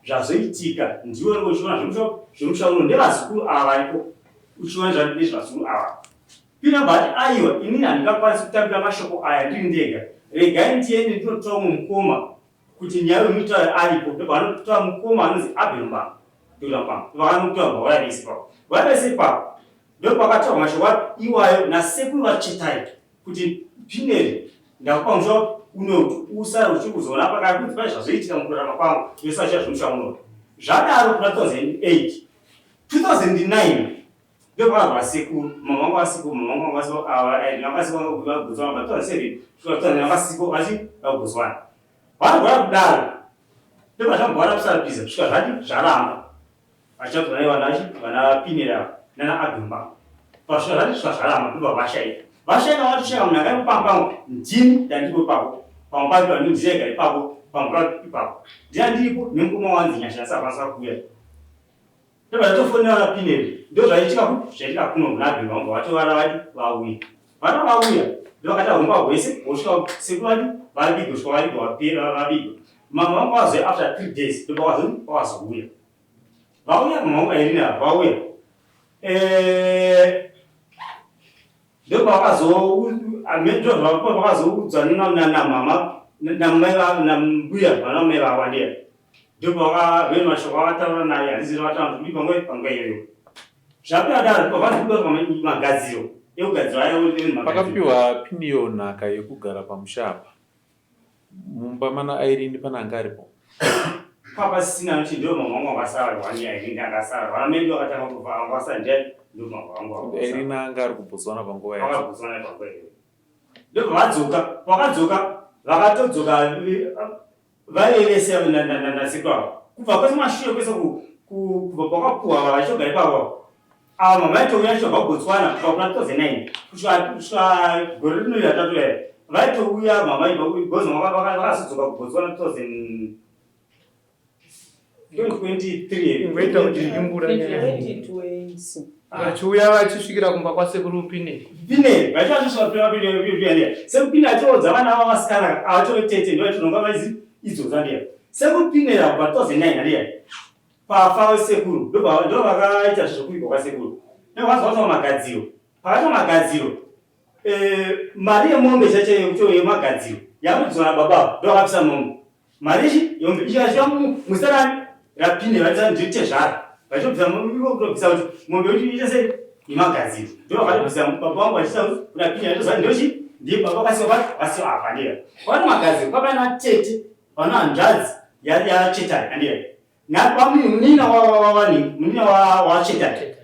Speaker 8: zvazoitika ndiwe uchiona zvemushauno ndevazukuru ava varipo uchiona nezvazukuru ava. Pineri bati aiwa inini handingakwanisi kutambira mashoko aya ndiri ndega, regai ndiende ndinotora mumwe mukoma kuti nyaya yomutaura aripo. Ndopavanotora mukoma anonzi Abel Mbangu vakanotora vauya vese ipapo. Vauya vese ipapo ndopakataurwa mashoko iwayo nasekuru vachetai kuti Pineri ndakupa musha unoti usara uchikuzoona pakati kuti pane zvazoitika mukurarama kwangu vesachia zvemushauno. Zvadaro kuna 2008 2009 ndopakabva sekuru mama vangu vasikuru mama vangu vasikuru vachivaBotswana varwara kudaro ndopazvambovana kusarapisa kusvika zvati zvaramba vachibva naye vana Pineri ava nana Abel Mbangu pasvika zvati svika zvaramba ndobva vashaika vachishaka munhu akaipambangu ndini ndandipo ipapo pamupapiro ndinodiregara ipapo pamupapiro ipapo ndina ndiripo nemukoma wanzi nyashanisa akwanisa kuuya. Ndobva ndatofonera na Pineri ndozvaitika kuti zvaitika kuno muna Abel Mbangu vatovara vati vauya vana vauya ndovakati humba hwese hosvika sekuru vati vaviga kusvika vaviga vapera vaviga mama vangu vazoya after 3 days ndopavazouya vauya mama vangu airina vauya ndopavakazoudzwa namama nambuya vana mai vavandera ndopavene mashoko avataura naye handiziri vataura kuti panguva iyoyo zvapera daro pavanokuda magadziro
Speaker 3: Pakapiwa piniyo nhaka yekugara pamushapa. Mumba mana Irene pana angaripo.
Speaker 8: Papa sina nchi ndio mama wangu akasara wani Irene akasara. Wanamendo akataka kufa angasa nje ndio mama wangu.
Speaker 3: Irene angari kubuzwana panguva
Speaker 8: yacho. Akabuzwana panguva yacho. Ndio vakadzoka vakatodzoka vaivese na sikwa. Kubva kwese mashure kwese kubva kwakapuwa vachogara ipapo. Ava mama yacho yacho vakubotswana kubva kuna 2009 kusvika gore rino ratatu ere vaitouya mama igozi vakasodzoka kubotswana 2023
Speaker 4: vachiuya vachisvikira kumba kwasekuru Pineri
Speaker 8: sekuru Pineri achirodza vana vavasikana avachotete ndo vatinonga vaizi idzo zandia sekuru Pineri abva 2009 handiya pafa wesekuru ndo vakaita zvokuikwa kwasekuru nevazvaota magadziro pakati magadziro mari yemombe chacho yemagadziro yakudzona baba ndo vakapisa mombe mari yombe ikasvika musarani rapine vaita nditezvara vachobvisa kutobvisa kuti mombe kuti iite sei yemagadziro ndo vakatobvisa baba vangu vachita kuti rapine atoziva ndochi ndiye baba vasiwa apa ndiya vana magadziro papana tete vana hanzvadzi yachetari handiya munina wachetari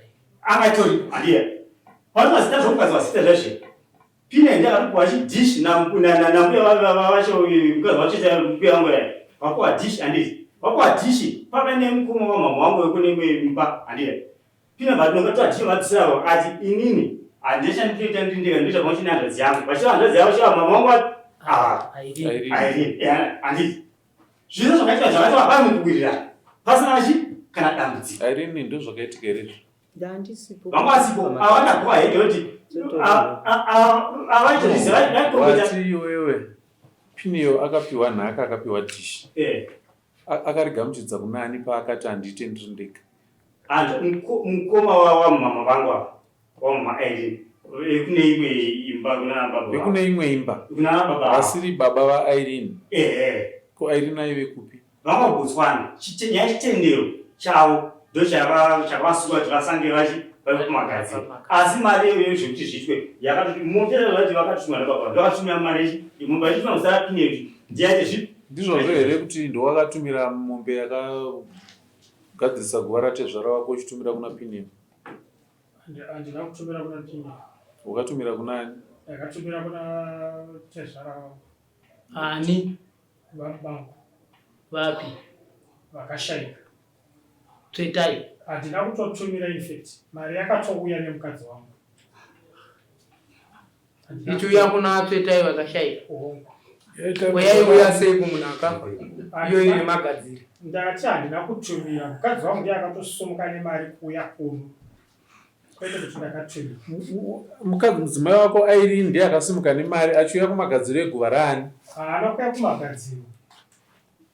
Speaker 8: angatori handiya vanozita zvokukadzi vasita zvazve Pine ndiye akatopuwa dish nambuya vacho mukadzi wachetari mbuya vangu yaya vapuwa dish handiti vapuwa dish papa nemukoma wamama wangu wekunemwe mumba handiya Pine vatinongatoa dish vadisiravo ati inini handichanditoita ndindoita pamwe hanzvadzi yangu vachiva hanzvadzi yavo chiva mama wangu Irene handiti zvino zvakaitwa zvakati vapaa mukuwirirana pasina kana dambudziko.
Speaker 3: Irene ndo zvakaitika here
Speaker 2: ndandisipo
Speaker 8: vamwe vasipo avana kuva hedi kuti
Speaker 3: vati iwewe Piniyo akapiwa nhaka akapiwa dishi akarigamuchidza kunani paakati handite ndiri ndega
Speaker 8: mukoma wamama vangu wamama Irene kune imwe imba
Speaker 3: kune imwe imba vasiri baba vaIrene ko Irene aive kupi
Speaker 8: vamwe Botswana nyaya chitendero chavo ndo chavasuwa kuti vasange kumagadziro asi mari iyoyo zvekuti zvitwe yakatoti motera vati vakatumwa nababa ndovakatumira mari imombe ichifana kusara Pineri ndiyaite zvipi
Speaker 3: ndizvozvo here kuti ndowakatumira mombe yakagadzirisa guva ratezvara wako uchitumira kuna Pineri
Speaker 6: handina kutumira kuna Pineri
Speaker 3: ukatumira kunani
Speaker 6: ndakatumira kuna tezvara wangu
Speaker 1: ani
Speaker 6: vangu
Speaker 1: vapi
Speaker 6: vakashayika
Speaker 1: Tsvetai
Speaker 6: handina kutotumira infect mari yakatouya nemukadzi wangu
Speaker 1: ichiuya kuna Tsvetai vakashayika
Speaker 4: uyaiuya sei kumunhaka iyo iri magadziri
Speaker 6: ndati handina kutumira mukadzi wangu ndiye akatosomuka nemari kuuya kuno kwete kuti ndakatumira
Speaker 3: mudzimai wako Irene ndiye akasimuka nemari achiuya kumagadziro eguva raani
Speaker 6: haana kuya kumagadziro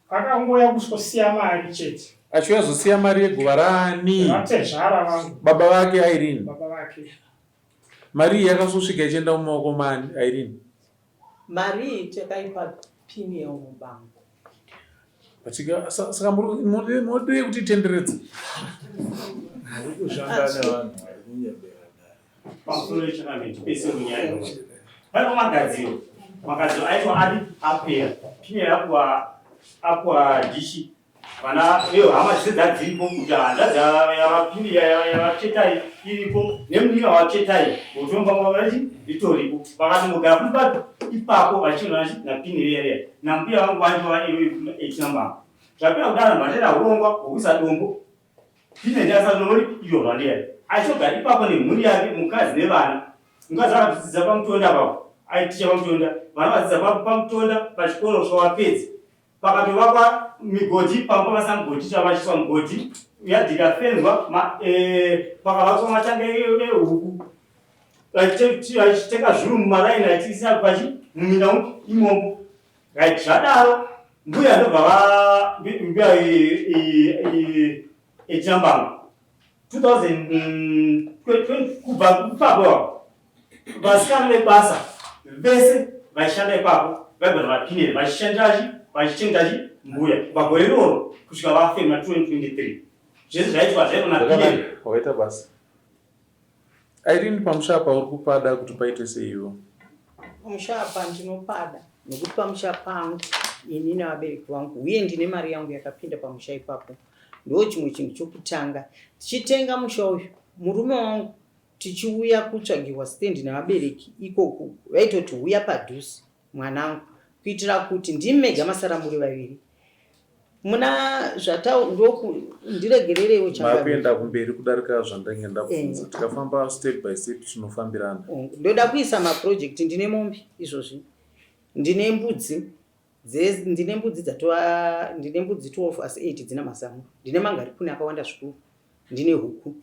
Speaker 6: akangoya kusosiya mari chete
Speaker 3: achiuya zosiya mari yeguva raani
Speaker 6: vatezvara vangu
Speaker 3: baba vake Irene
Speaker 6: baba vake
Speaker 3: mari iyi yakazosvika ichienda mumaoko mani Irene
Speaker 2: mari iyi takaipa Piniyo mubango
Speaker 3: saka modei kuti tenderedza
Speaker 5: kuzvanga nevanhu vari kunyembera
Speaker 8: pamusoro yechakamenti pese munyaya paipo magadziro aitwa adi apera Pineri apuwa dishi vana hama dzese dzadziripo kuti hanzvadzi yavapini yavachetai iripo nemunina wavachetai utomba vachi itoripo vakatingogara kuri ipapo vachina naPineri yarea nambuya vangu vaichinambama zvapera kudana mbatera urongwa hwokuisa dombo Pineri ndiasatonori iyo rwandiya achogara ipapo nemhuri yake mukadzi nevana mukadzi akadzidzisa pamutonda papo aiticha pamutonda vana vadzidza pamutonda pachikoro zvawapedzi pakatovakwa migodhi pamba pasina mugodhi chavachiswa mugodhi yadhikafenzwa pakavatswa matanga ehuku vachiteka zvuru mumaraini achiisa pachi muminda imomo zvadaro mbuya ndobva mbuya echambama 2020 kubva ipapo vasikana vebasa vese vaishanda ipapo vaibva vaPineri vachichendachi mbuya pagore iroro kusvika vafema 2023 zvese zvaitwa zvaitwa naPineri
Speaker 3: waita basa Irene, pamushapa uri kupada kuti paite seiwo?
Speaker 2: Pamushapa ndinopada nekuti pamushapa pangu ini nevabereki vangu uye ndine mari yangu yakapinda pamusha ipapo. Ndo chimwe chinhu chokutanga. Tichitenga musha uyu, murume wangu tichiuya kutsvagirwa stendi nevabereki ikoko vaitoti uya padhuze mwanangu kuitira kuti ndimi mega masara muri vaviri. Muna ndiregererewo
Speaker 3: makuenda kumberi kudarika zvandange ndabvunza. Tikafamba step by step tinofambirana.
Speaker 2: Ndoda kuisa maproject. Ndine mombe izvozvi, ndine mbudzi ndine mbudzi 12 asi 8 dzina mazamu, ndine mangarikuni akawanda zvikuru, ndine huku.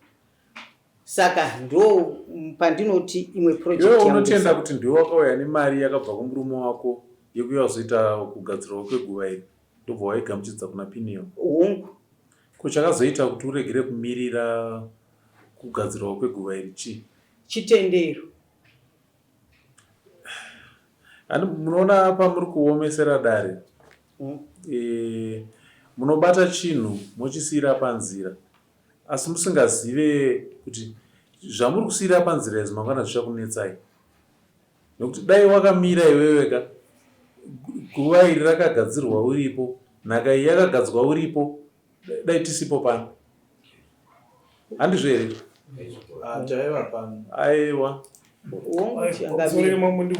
Speaker 2: Saka ndo pandinoti imwe project
Speaker 3: yangu. Iwe unotenda kuti ndiwe wakauya nemari yakabva kumurume wako yekuya kuzoita kugadzirwa kweguva iri ndobva waigamuchidza kuna Pineo?
Speaker 2: Hongu.
Speaker 3: Kuchakazoita kuti uregere kumirira kugadzirwa kweguva iri chii?
Speaker 2: Chitendero.
Speaker 3: Munoona pamuri kuomesera dare, munobata chinhu mochisiyira panzira asi musingazive kuti zvamuri kusiyira panzira izvi mangwana zvichakunetsai. Nekuti dai wakamira iweweka guva iri rakagadzirwa uripo, nhaka iyi yakagadzirwa uripo, dai tisipo pano. Handizvo here?
Speaker 5: Taiva pano.
Speaker 3: Aiwa.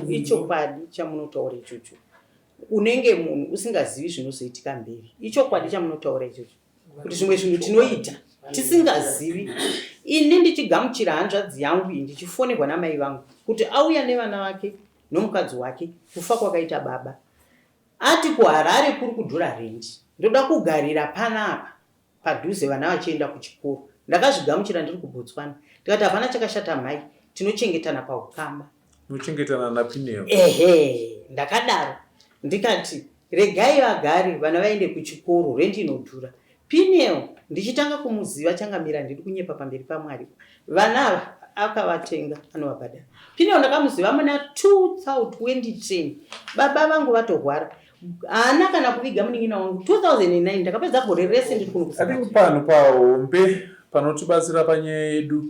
Speaker 2: Ichokwadi chamunotaura ichocho. Unenge munhu usingazivi zvinozoitika mberi. Ichokwadi chamunotaura ichocho. Kuti zvimwe zvinhu tinoita tisingazivi. Ini ndichigamuchira hanzvadzi yangu iyi ndichifonerwa namai vangu kuti auya nevana vake nomukadzi wake kufa kwakaita baba. Ati kuHarare kuri kudhura rendi. Ndoda kugarira panapa padhuze vana vachienda kuchikoro. Ndakazvigamuchira ndiri kuBotswana. Ndikati hapana chakashata mhai, tinochengetana paukama.
Speaker 3: Munochengetana naPineo?
Speaker 2: Ndakadaro. Ndikati regai vagari vana vaende kuchikoro, rendi inodhura. Pineo ndichitanga kumuziva changamira ndiri kunyepa pamberi paMwari. Vana akavatenga anovabhadhara. Pineo ndakamuziva muna 2010. Baba vangu vatorwara. Ana kana kuviga munin'ina wangu 2009 ndakapedza gore rese ndiri kuno kusaka.
Speaker 3: Ati pano pahombe panotibatsira panyaya yedu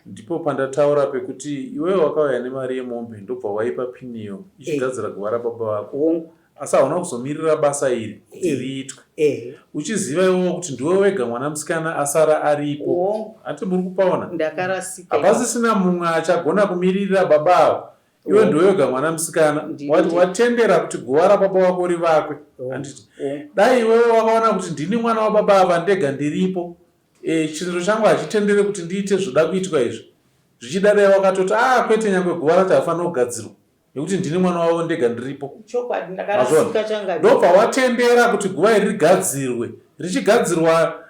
Speaker 3: ndipo pandataura pekuti iwewe wakauya nemari yemombe ndobva waipa Pineo ichigadzira guva rababa vako. Asi hauna kuzomirira basa iri kuti riitwe. Uchiziva iwewe kuti ndiwe wega mwana musikana asara aripo. Ati muri kupaona?
Speaker 2: Ndakarasika.
Speaker 3: Hapasisina mumwe achagona kumirira baba avo. Iwe ndiwe wega mwana musikana. Watendera kuti guva rababa vako rivakwe. Handiti. Dai iwewe wakaona kuti ndini mwana wababa ava ndega ndiripo. Chinhu changu hachitendere kuti ndiite zvoda kuitwa izvi. Zvichida dai wakatoti kwete nyangwe guva racho hafanira kugadzirwa. Nekuti ndini mwana wavo ndega ndiripo.
Speaker 2: Chokwadi ndakarasika changa.
Speaker 3: Ndobva watendera kuti guva iri rigadzirwe. Richigadzirwa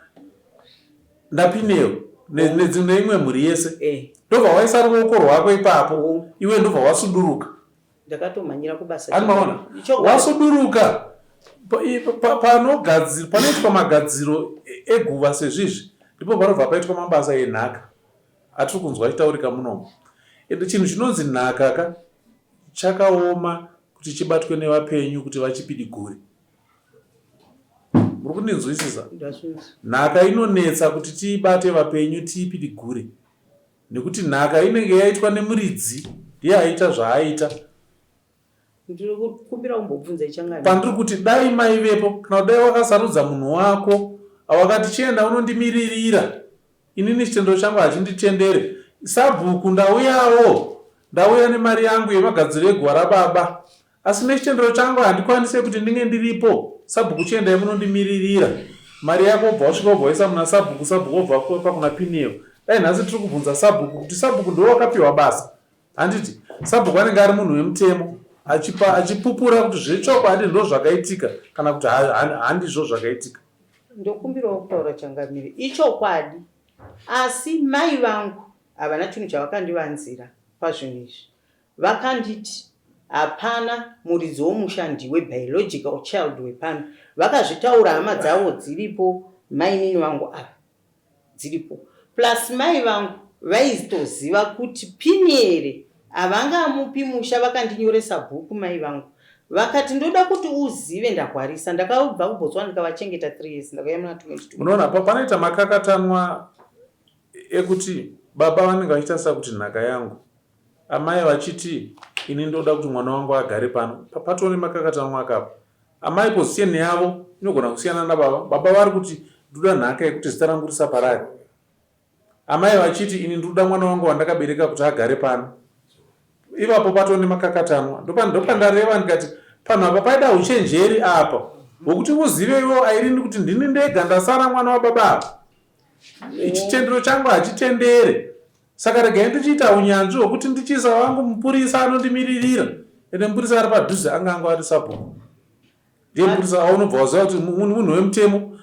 Speaker 3: naPineo nedzimwe imwe mhuri yese. Ndobva waisa ruoko rwako ipapo. Iwe ndobva wasuduruka.
Speaker 2: Ndakatomhanyira kubasa.
Speaker 3: Anoona? Wasuduruka. Panoitwa magadziro eguva sezvizvi ndipo panobva paitwa mabasa enhaka atiri kunzwa achitaurika munomu. Ende chinhu chinonzi nhaka chakaoma kuti chibatwe nevapenyu kuti vachipidigure. Muri kundinzwisisa? Nhaka inonetsa kuti tiibate vapenyu tiipidigure nekuti nhaka inenge yaitwa nemuridzi ndiye aita zvaaita.
Speaker 2: Ndiri kukumbira umbobvunza ichangani.
Speaker 3: Pandiri kuti dai maivepo kana dai wakasarudza munhu wako awakati chienda unondimiririra, inini chitendero changu hachinditendere. Sabhuku ndauya nemari yangu yemagadziro eguva rababa, asi nechitendero changu handikwanise kuti ndinge ndiripo. Sabhuku chienda munondimiririra, mari yako obva wasvika obva waisa muna sabhuku, sabhuku obva kupa kuna Pineo. Dai nhasi tiri kubvunza sabhuku kuti sabhuku ndiwe wakapiwa basa. Handiti sabhuku anenge ari munhu wemutemo achipupura kuti zvechokwadi ndo zvakaitika kana kuti handizvo zvakaitika.
Speaker 2: Ndokumbirawo kutaura changamire ichokwadi, asi mai vangu havana chinhu chavakandivanzira pazvinhu izvi. Vakanditi hapana muridzi womusha ndiwe biological child wepano. Vakazvitaura hama dzavo dziripo, mainini vangu ava dziripo. Plus mai vangu vaitoziva kuti Pinere havangamupi musha. Vakandinyoresa bhuku mai vangu vakati ndoda kuti uzive ndakwarisa. Ndakabva kuBotswana ndikavachengeta 3 years ndakauya muna 2022.
Speaker 3: Unoona panoita makakatanwa ekuti baba vanenge vachitarisa kuti nhaka yangu, amai vachiti ini ndoda kuti mwana wangu agare pano, patone makakatanwa akapo. Amai position yavo inogona kusiyana nababa. Baba vari kuti ndoda nhaka yekuti zita rangu risaparare. Amai vachiti ini ndoda mwana wangu wandakabereka kuti agare pano. Ivapo patone makakatanwa. Ndopandareva ndikati panhu apa paida uchenjeri apa hwokuti uzive iwo airini kuti ndini ndega ndasara mwana wababa apa. Chitendero changu hachitendere. Saka regai ndichiita unyanzvi hwokuti ndichiisa wangu mupurisa anondimiririra. Ende mupurisa ari padhuze angango ari sabhuku. Ndiye mupurisa aunobva waziva kuti munhu wemutemo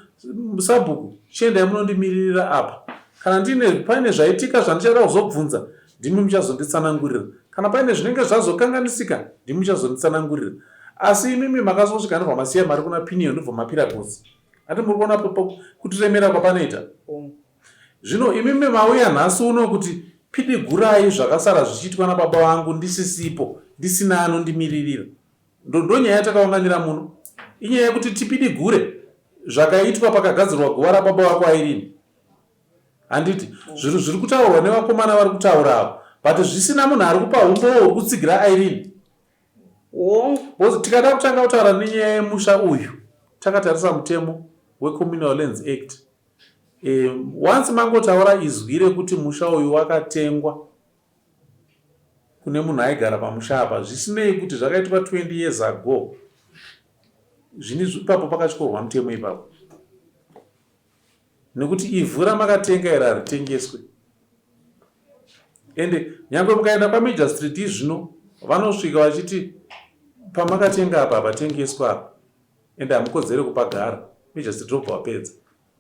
Speaker 3: sabhuku chiendai munondimiririra apa. Kana paine zvaitika zvandichada kuzobvunza ndimi muchazonditsanangurira. Kana paine zvinenge zvazokanganisika ndimi muchazonditsanangurira. Asi imimi makazosvika ndobva masiya mari kuna Pinion ndobva mapira gosi. Ati muri kuona kutiremera kwapanoita. Zvino imimi mauya nhasi uno kuti pidigurai zvakasara zvichiitwa nababa vangu ndisisipo, ndisina anondimiririra. Ndonyaya yatakaunganira muno. Inyaya yekuti tipidigure zvakaitwa pakagadzirwa guva rababa vako airini. Handiti zviri kutaurwa nevakomana vari kutaura avo, but zvisina munhu ari kupa umbo hwekutsigira airini. Tikada kutanga kutaura nenyaya yemusha uyu, takatarisa mutemo weCommunal Lands Act. Once mangotaura izwi rekuti musha uyu wakatengwa kune munhu aigara pamusha apa, zvisinei kuti zvakaitwa 20 years ago, ipapo pakatyorwa mutemo ipapo. Nekuti ivhu ramakatenga iri haritengeswe. Ende nyangwe mukaenda paMajor Street izvino vanosvika vachiti pamakatenga apa hapatengeswa apa. Ende hamukodzere kupagara. Major Street robva wapedza.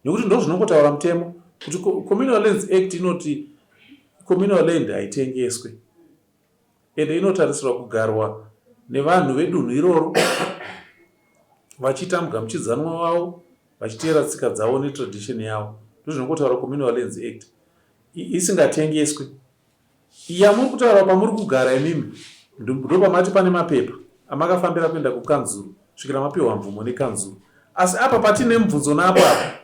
Speaker 3: Nekuti ndozvinongotaura mutemo kuti Communal Lands Act inoti communal land haitengeswe. Ende inotarisirwa kugarwa nevanhu vedunhu iroro vachiita mugamuchidzanwa wavo, vachiteera tsika dzavo netradition yavo. Ndozvinongotaura Communal Lands Act. Isingatengeswe. Yamuri kutaura pamuri kugara imimi ndopamati pane mapepa amakafambira kuenda kukanzuru svikira mapiwa mvumo nekanzuru. Asi apa patine mubvunzo napo apa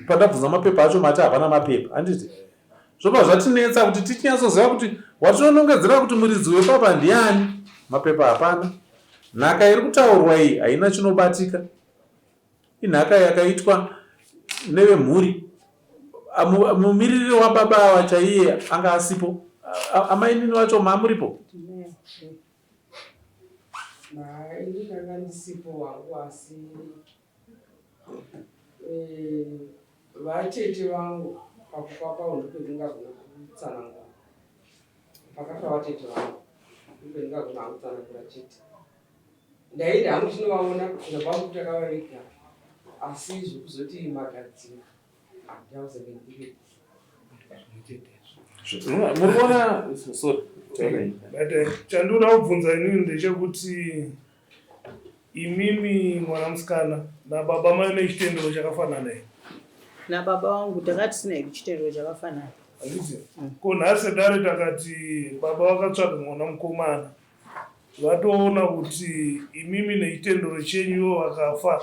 Speaker 3: pandabvunza mapepa acho mati hapana mapepa. Handiti zvobva zvatinetsa kuti tichinyasoziva kuti watinonongedzera kuti muridzi wepapa ndiani, mapepa hapana. Nhaka iri kutaurwa iyi haina chinobatika. Inhaka yakaitwa nevemhuri. Mumiriri wababa ava chaiye anga asipo. Amainini wacho mamuripo?
Speaker 1: Ndikanga ndisipo wangu asi vatete vangu pakupapa ndopendingagona kutsanangura. Pakapa vatete vangu ndopendingagona kutsanangura chete. Ndaida hangu chinovaona kusvika pangu takavavika, asi zvokuzoti magadzina handiyauzenga ndiri.
Speaker 3: Murikuona
Speaker 10: chandinoda kubvunza inini ndechekuti imimi mwana musikana nababa maine chitendero chakafanana here?
Speaker 2: Nababa vangu takati sina chitendero chakafanana.
Speaker 10: Ko nhasi dare takati baba vakatsvaga mwana mukomana, vatoona kuti imimi nechitendero chenyu vakafa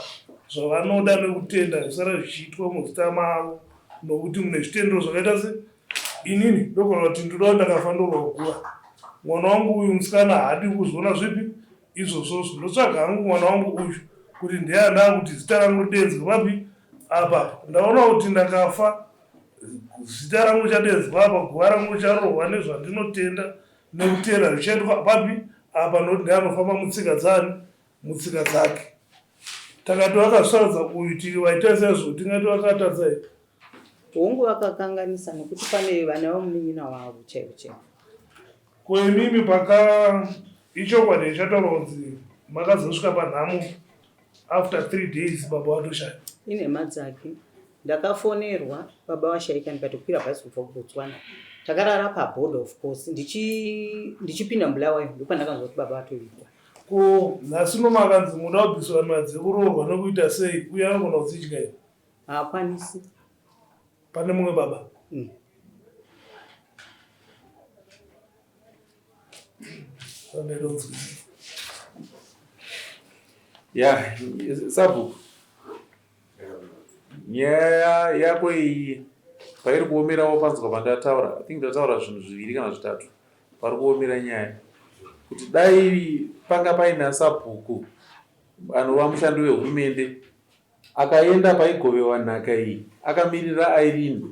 Speaker 10: zvavanoda nekutenda zvisara zvichiitwa muzita mavo nokuti mune zvitendero zvakaita se inini ndogona kuti ndoda ndakafa ndorwaguva, mwana wangu uyu musikana haadi kuzona zvipi izvozvozvo. Ndotsvaga hangu mwana wangu uyu kuti ndiandaa kuti zita rangu ridenzwe papi apa. Ndaona kuti ndakafa zita rangu chadenzwa apa, guva rangu charohwa nezvandinotenda nekutera zvichaitwa papi apa, nokuti ndianofamba mutsika dzani, mutsika dzake. Takati vakasvaradza uyu tiri vaita sezvo tingati vakatadza here?
Speaker 2: Hongu vakakanganisa nekuti pane vana vamunin'ina wavo chaivo chaivo.
Speaker 10: Koimimi paka ichokwadi chataura kunzi makazosvika panhamo after 3 days baba watoshaya.
Speaker 2: Inhema dzake ndakafonerwa baba washaika ndikatokwira bhazi kubva kuBotswana. Takarara paboard of course ndichipinda Bulawayo ndopandakanzwa kuti baba vatovikwa.
Speaker 10: Ko nhasi nomakanzi muda kubviswa madzi kuroorwa nokuita sei, uye anogona kuzidya here?
Speaker 2: Haakwanisi.
Speaker 10: Pane mumwe baba?
Speaker 3: Sabhuku, nyaya yako iyi pairi kuomerawo panzwa pandataura, I think ndataura zvinhu 2 kana 3 pari kuomera nyaya kuti dai panga paina sabhuku anova mushandi wehurumende akaenda paigovewa nhaka iyi akamirira Irene,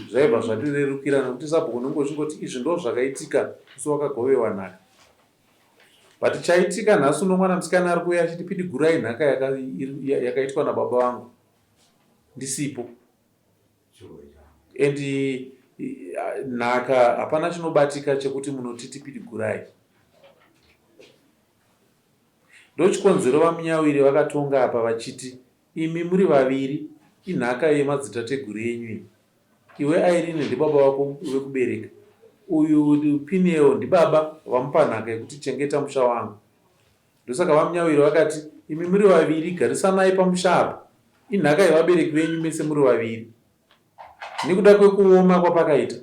Speaker 3: zvaibva zvatirerukira nekuti sabhuku nongozvingoti izvi ndo zvakaitika musi wakagovewa nhaka. But chaitika nhasi uno mwana musikana ari kuuya achiti pidigurai nhaka yakaitwa nababa vangu ndisipo, and nhaka hapana chinobatika chekuti munotiti pidigurai. Ndochikonzero vamunyawiri vakatonga apa vachiti imi muri vaviri inhaka yemadzitateguru enyu, iwe Irene ndibaba wako wekubereka, uyu Pineo ndibaba vamupa nhaka yekuti chengeta musha wangu. Ndosaka vamunyawiri vakati imi muri vaviri garisanai pamusha apa, inhaka yevabereki venyu mese muri vaviri. Nekuda kwekuoma kwapakaita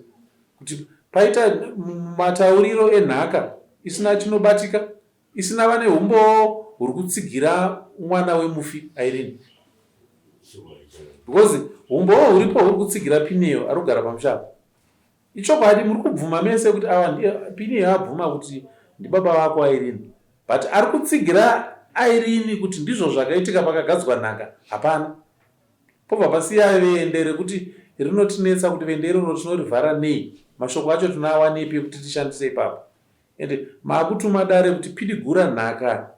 Speaker 3: kuti paita matauriro enhaka isina chinobatika, isina vane umbo huri kutsigira mwana wemufi Irene, because umbo huripo huri kutsigira Pineo ari kugara pamusha. Ichokwadi muri kubvuma mese kuti Pineo abvuma kuti ndibaba vako Irene, but ari kutsigira Irene kuti ndizvo zvakaitika pakagadzwa nhaka. Hapana, pobva pasiya vende rekuti rinotinetsa kuti vende iroro tinorivhara nei, mashoko acho tunawanepi kuti tishandise ipapo. Ende maakutuma dare kuti pidigura nhaka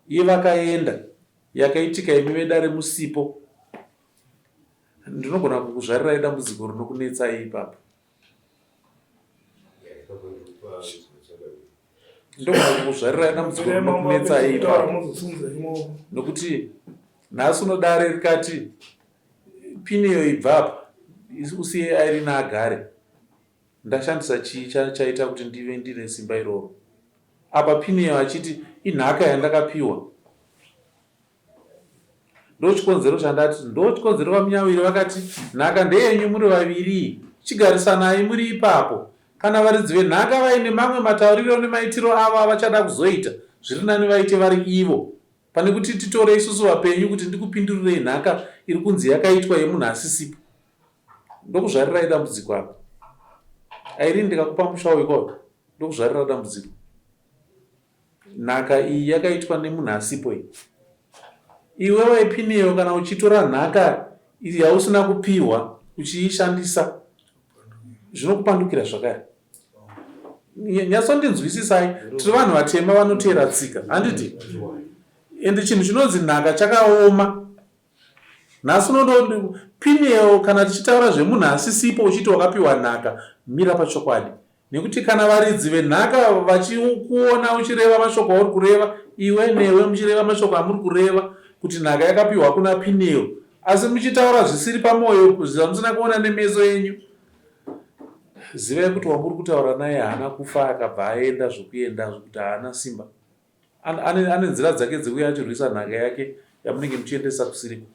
Speaker 3: yevakaenda yakaitika imi vedare musipo. Ndinogona kukuzvarira dambudziko rinokunetsai ipapo. Ndogona kukuzvarira dambudziko rinokunetsai ipapo, nokuti nhasi unodare rikati Pineo ibva apa usiye Irene agare. Ndashandisa chii chaita kuti ndive ndine simba iroro? Apa Pineo achiti inhaka yandakapiwa. Ndochikonzero chandati, ndochikonzero vamunyawiri vakati nhaka ndeyenyu muri vaviri, chigarisanai muri ipapo. Kana varidzi venhaka vaine mamwe matauriro nemaitiro avo avachada kuzoita, zviri nani vaite vari ivo, pane kuti titore isusu vapenyu kuti ndikupindurirei nhaka iri kunzi yakaitwa yemunhu asisipo. Ndokuzvarirai dambudziko apa. Irene ndikakupa musha wekoko, ndokuzvarira dambudziko. Nhaka iyi yakaitwa nemunhu asipo iyi. Iwe waipineo kana uchitora nhaka yausina kupiwa uchiishandisa, zvinokupandukira zvakare. Nyatsondinzwisisai, tiri vanhu vatema vanotera tsika, handiti? Ende chinhu chinonzi nhaka chakaoma. Nhasi unondo Pineo kana tichitaura zvemunhu asisipo uchiti wakapiwa nhaka, mira pachokwadi. Nekuti kana varidzi venhaka vachikuona uchireva mashoko auri kureva, iwe newe muchireva mashoko amuri kureva kuti nhaka yakapiwa kuna Pineo, asi muchitaura zvisiri pamwoyo zvamusina kuona nemeso enyu, zivai kuti wamuri kutaura naye haana kufa akabva aenda zvokuenda zvokuti haana simba. Ane nzira dzake dzekuya achirwisa nhaka yake yamunenge muchiendesa kusiriko.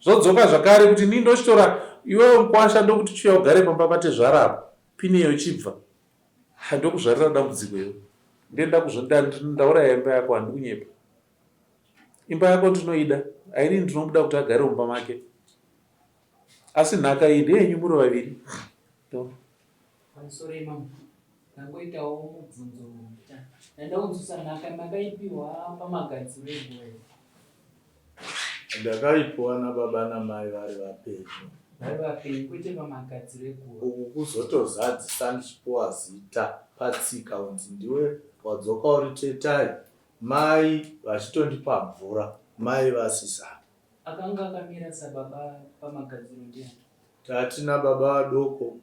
Speaker 3: Zvodzoka zvakare kuti ni ndochitora iwe mukwasha ndokuti chiya ugare pamba patezvarapo, Pineo chibva. Ndokuzvarira dambudziko iro. Ndaura imba yako handikunyepa. Imba yako ndinoida, Irene ndinomuda kuti agare mumba make. Asi nhaka iyi ndeyenyu muri vaviri.
Speaker 1: Pamusoro imamo, ndangoitawo mubvunzo muta. Ndandaunzwisa nhaka makaipiwa pamagadziro egoyo.
Speaker 5: Ndakaipiwa nababa namai vari vapenyu.
Speaker 1: Vari vapenyu kwete pamagadziro egoyo.
Speaker 5: Uku kuzotozadzisa ndichipiwa zita patsika kuti ndiwe wadzoka uri tetai, mai vachitondipa mvura, mai vasisana.
Speaker 1: Akanga akamira sababa pamagadziro ndiani?
Speaker 5: Tatina baba vadoko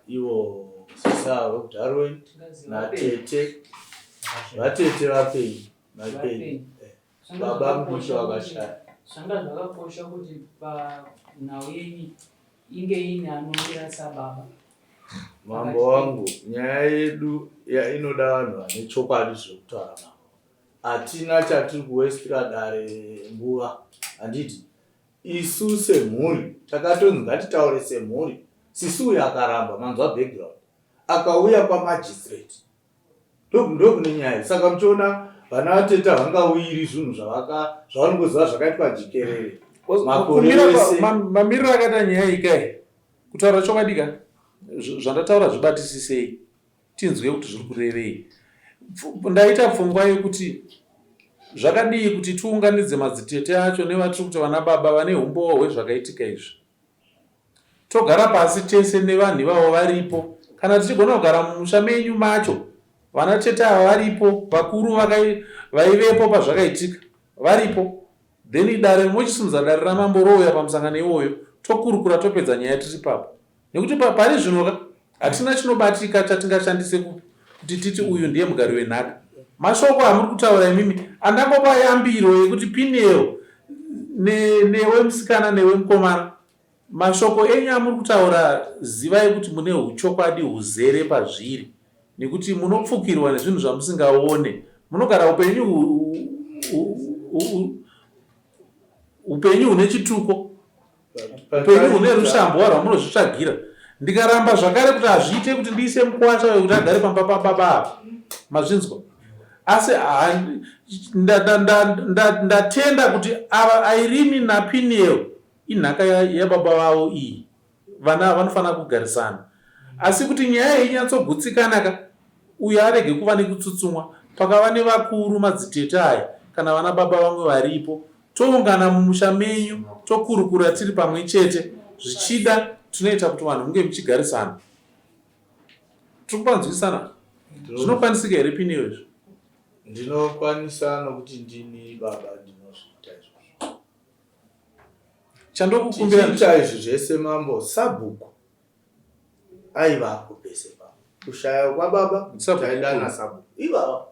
Speaker 5: ivo sisa veDarwin natete, vatete vapenyu, vapenyu. Baba mbicho vakashaya.
Speaker 1: Zvanga zvakakosha kuti panhau yenyu inge ine anomira sababa.
Speaker 5: Mambo wangu, nyaya yedu inoda vanhu vane chokwadi zvekutaura navo. Hatina chatiri kuwestira dare nguva, handiti? Isu semhuri takatonzi ngatitaure semhuri. Sisi uyu akaramba, manzwa background, akauya pamagistrate, ndokune nyaya. Saka muchiona vana vateta vangawiri zvinhu zvavanongoziva zvakaitwa jikerere makore ese.
Speaker 3: Mamiriro akaita nyaya ikai kutaura chokadika zvandataura zvibatisisei tinzwe kuti zviri kurevei. Ndaita pfungwa yekuti zvakadii kuti tiunganidze madzitete acho nevatiri kuti vana baba vane umbowa hwezvakaitika izvi, togara pasi tese nevanhu ivavo varipo, kana tichigona kugara mumusha menyu macho vana tete ava varipo, vakuru vaivepo pazvakaitika varipo, then dare mochisimudza dare ramambo rouya pamusangano iwoyo, tokurukura topedza nyaya tiri papo. Nekuti pari zvino hatina chinobatika chatingashandise kuti titi uyu ndiye mugari wenhaka. Mashoko amuri kutaura imimi andangopa yambiro yekuti Pineo newe musikana newe mukomana, mashoko enyu amuri kutaura zivai kuti mune uchokwadi huzere pazviri, nekuti munopfukirwa nezvinhu zvamusingaone, munogara upenyu hune chituko, upenyu hune rushambo rwamunozvitsvagira. Ndikaramba zvakare kuti hazviite kuti ndiise mukwasha wekuti agare pamba pababa apa, mazvinzwa. Asi ndatenda kuti ava Irene naPineo inhaka yababa vavo iyi, vana vanofanira kugarisana. Asi kuti nyaya inyatsogutsikana uye arege kuva nekutsutsumwa, pakava nevakuru madzitete aya kana vana baba vamwe varipo, toungana mumusha menyu tokurukura tiri pamwe chete, zvichida tunoita kuti vanhu munge muchigarisana. Tiri kupanzwisana? Zvinokwanisika here Pineo izvi?
Speaker 5: Ndinokwanisa nokuti ndini baba ndinozviita izvozvo.
Speaker 3: Chandokukumbira
Speaker 5: tichiita izvi zvese mambo Sabhuku aivapo pese papo. Kushaya kwababa taidana Sabhuku ivavo.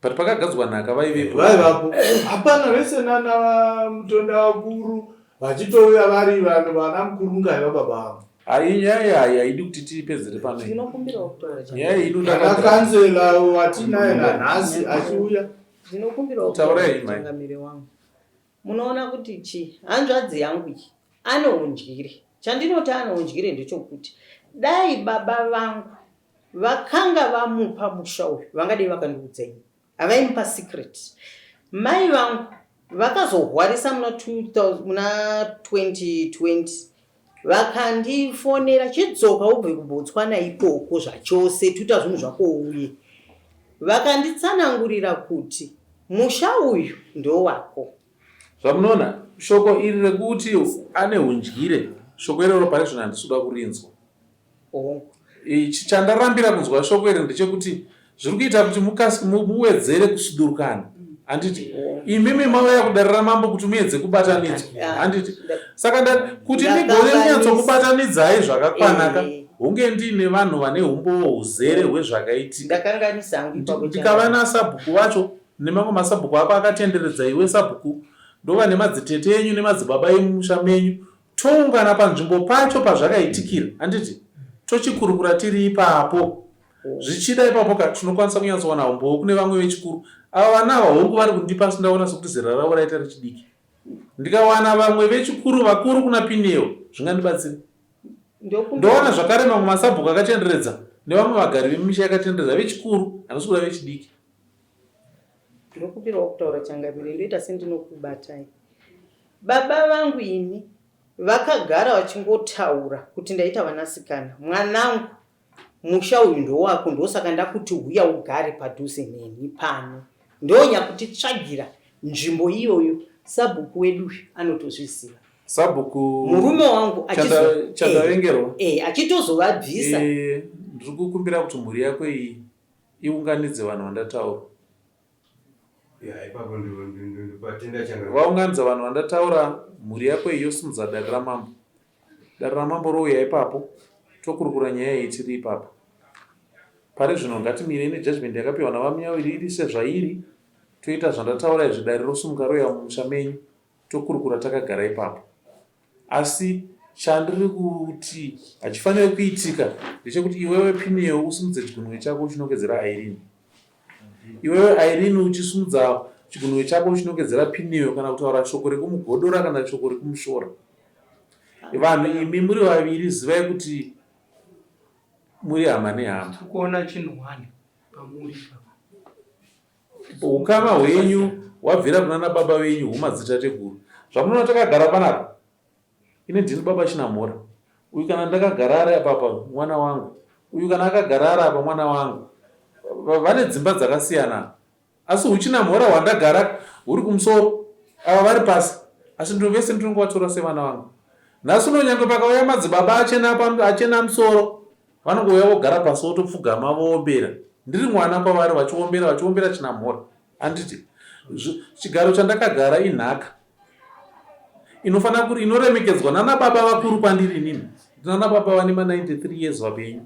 Speaker 3: But pakagadzwa nhaka vaivepo.
Speaker 5: Vaivapo. Hapana vese nana mutonda wakuru vachitouya vari vanhu vana mukurunga vababa vangu.
Speaker 3: Nyaya haidi kuti tipedzere pano.
Speaker 2: Ndinokumbirawo kutaura
Speaker 3: nyaya
Speaker 5: kansela watinaye nanhasi achiuya.
Speaker 2: Ndinokumbirawo mutungamiri wangu. Munoona kuti hanzvadzi yangu iyi ane undyire. Chandinoti ane undyire ndechokuti dai baba vangu vakanga vamupa musha uyu vangadai vakandiudza ini, havaimupa secret. Mai vangu vakazorwarisa muna 2020 vakandifonera chidzoka ubve kuBotswana ikoko zvachose tuita zvinhu zvako uye, vakanditsanangurira kuti musha uyu ndowako.
Speaker 3: Zvamunoona shoko iri rekuti ane undyire, shoko iroro pari zvino handisuda kurinzwa. Chandarambira kunzwa shoko iri ndechekuti zviri kuita kuti muwedzere kusudurukana. Handiti imimi mauya kudarira mambo kuti muedze kubatanidzwa. Handiti saka kuti ndigone kunyatsokubatanidzai zvakakwanaka, hunge ndine vanhu vane umbowo huzere hwezvakaitika. Ndikava naSabhuku vacho nemamwe maSabhuku ako akatenderedza iwe Sabhuku, ndova nemadzitete enyu nemadzibaba emusha menyu, toungana panzvimbo pacho pazvakaitikira. Handiti tochikurukura tiri ipapo, zvichida ipapo tinokwanisa kunyatsoona umbowo kune vamwe vechikuru. Ava vana vahongu vari kundipa sindaona sokuti zera ravo raita richidiki. Ndikawana vamwe vechikuru vakuru kuna Pineo zvingandibatsira. Ndoona zvakare mamwe maSabhuku akatenderedza nevamwe vagari vemisha yakatenderedza vechikuru hanosikuda vechidiki.
Speaker 2: Ndinokumbirawo kutaura changamire, ndoita sendinokubatai. Baba vangu ini vakagara vachingotaura kuti ndaita vanasikana, mwanangu musha uyu ndowako, ndosaka ndakuti uya ugare padhuze neni pano. Ndonyakuti tsvagira nzvimbo iyoyo Sabhuku wedu anotozviziva.
Speaker 3: Sabhuku
Speaker 2: murume wangu
Speaker 3: chandavengerwa
Speaker 2: achitozovabvisa.
Speaker 3: Ndiri kukumbira kuti mhuri yako iyi iunganidze vanhu vandataura. Vaunganidza vanhu vandataura, mhuri yako iyi yosimudza dare ramambo. Dare ramambo rouya ipapo, tokurukura nyaya iyi tiri ipapo. Pari zvino ngatimire nejudgment yakapiwa navamunyawiri iri sezvairi, toita zvandataura izvi, dare rosumuka rouya mumusha menyu, tokurukura takagara ipapo. Asi chandiri kuti hachifaniri kuitika ndechekuti iwewe Pineo usimudze chigunwe chako uchinongedzera Irene. Iwewe Irene uchisumudza chigunwe chako uchinongedzera Pineo, kana kutaura shoko rekumugodora kana shoko rekumushora. Vanhu imi muri vaviri zivai kuti muri hama nehama.
Speaker 4: Kuona chinhwani pamuri.
Speaker 3: Ukama hwenyu hwabvira kuna baba venyu humadzitateguru. Zvamunoona takagara panapa, ine ndini baba Chinamhora, uyu kana ndakagara ari apapa mwana wangu, uyu kana akagara ari apa mwana wangu. Vane dzimba dzakasiyana, asi huchina mhora hwandagara huri kumusoro, ava vari pasi, asi vese ndinongovatora sevana vangu. Nhasi uno nyange pakauya madzibaba achena musoro, vanongouya vogara pasi votopfugama voombera. Ndiri mwana kwavari vachiombera china mhora. Handiti chigaro chandakagara inhaka inofanira inoremekedzwa nana baba vakuru kwandiri inini. Ndinana baba vane ma93 years vapenyu,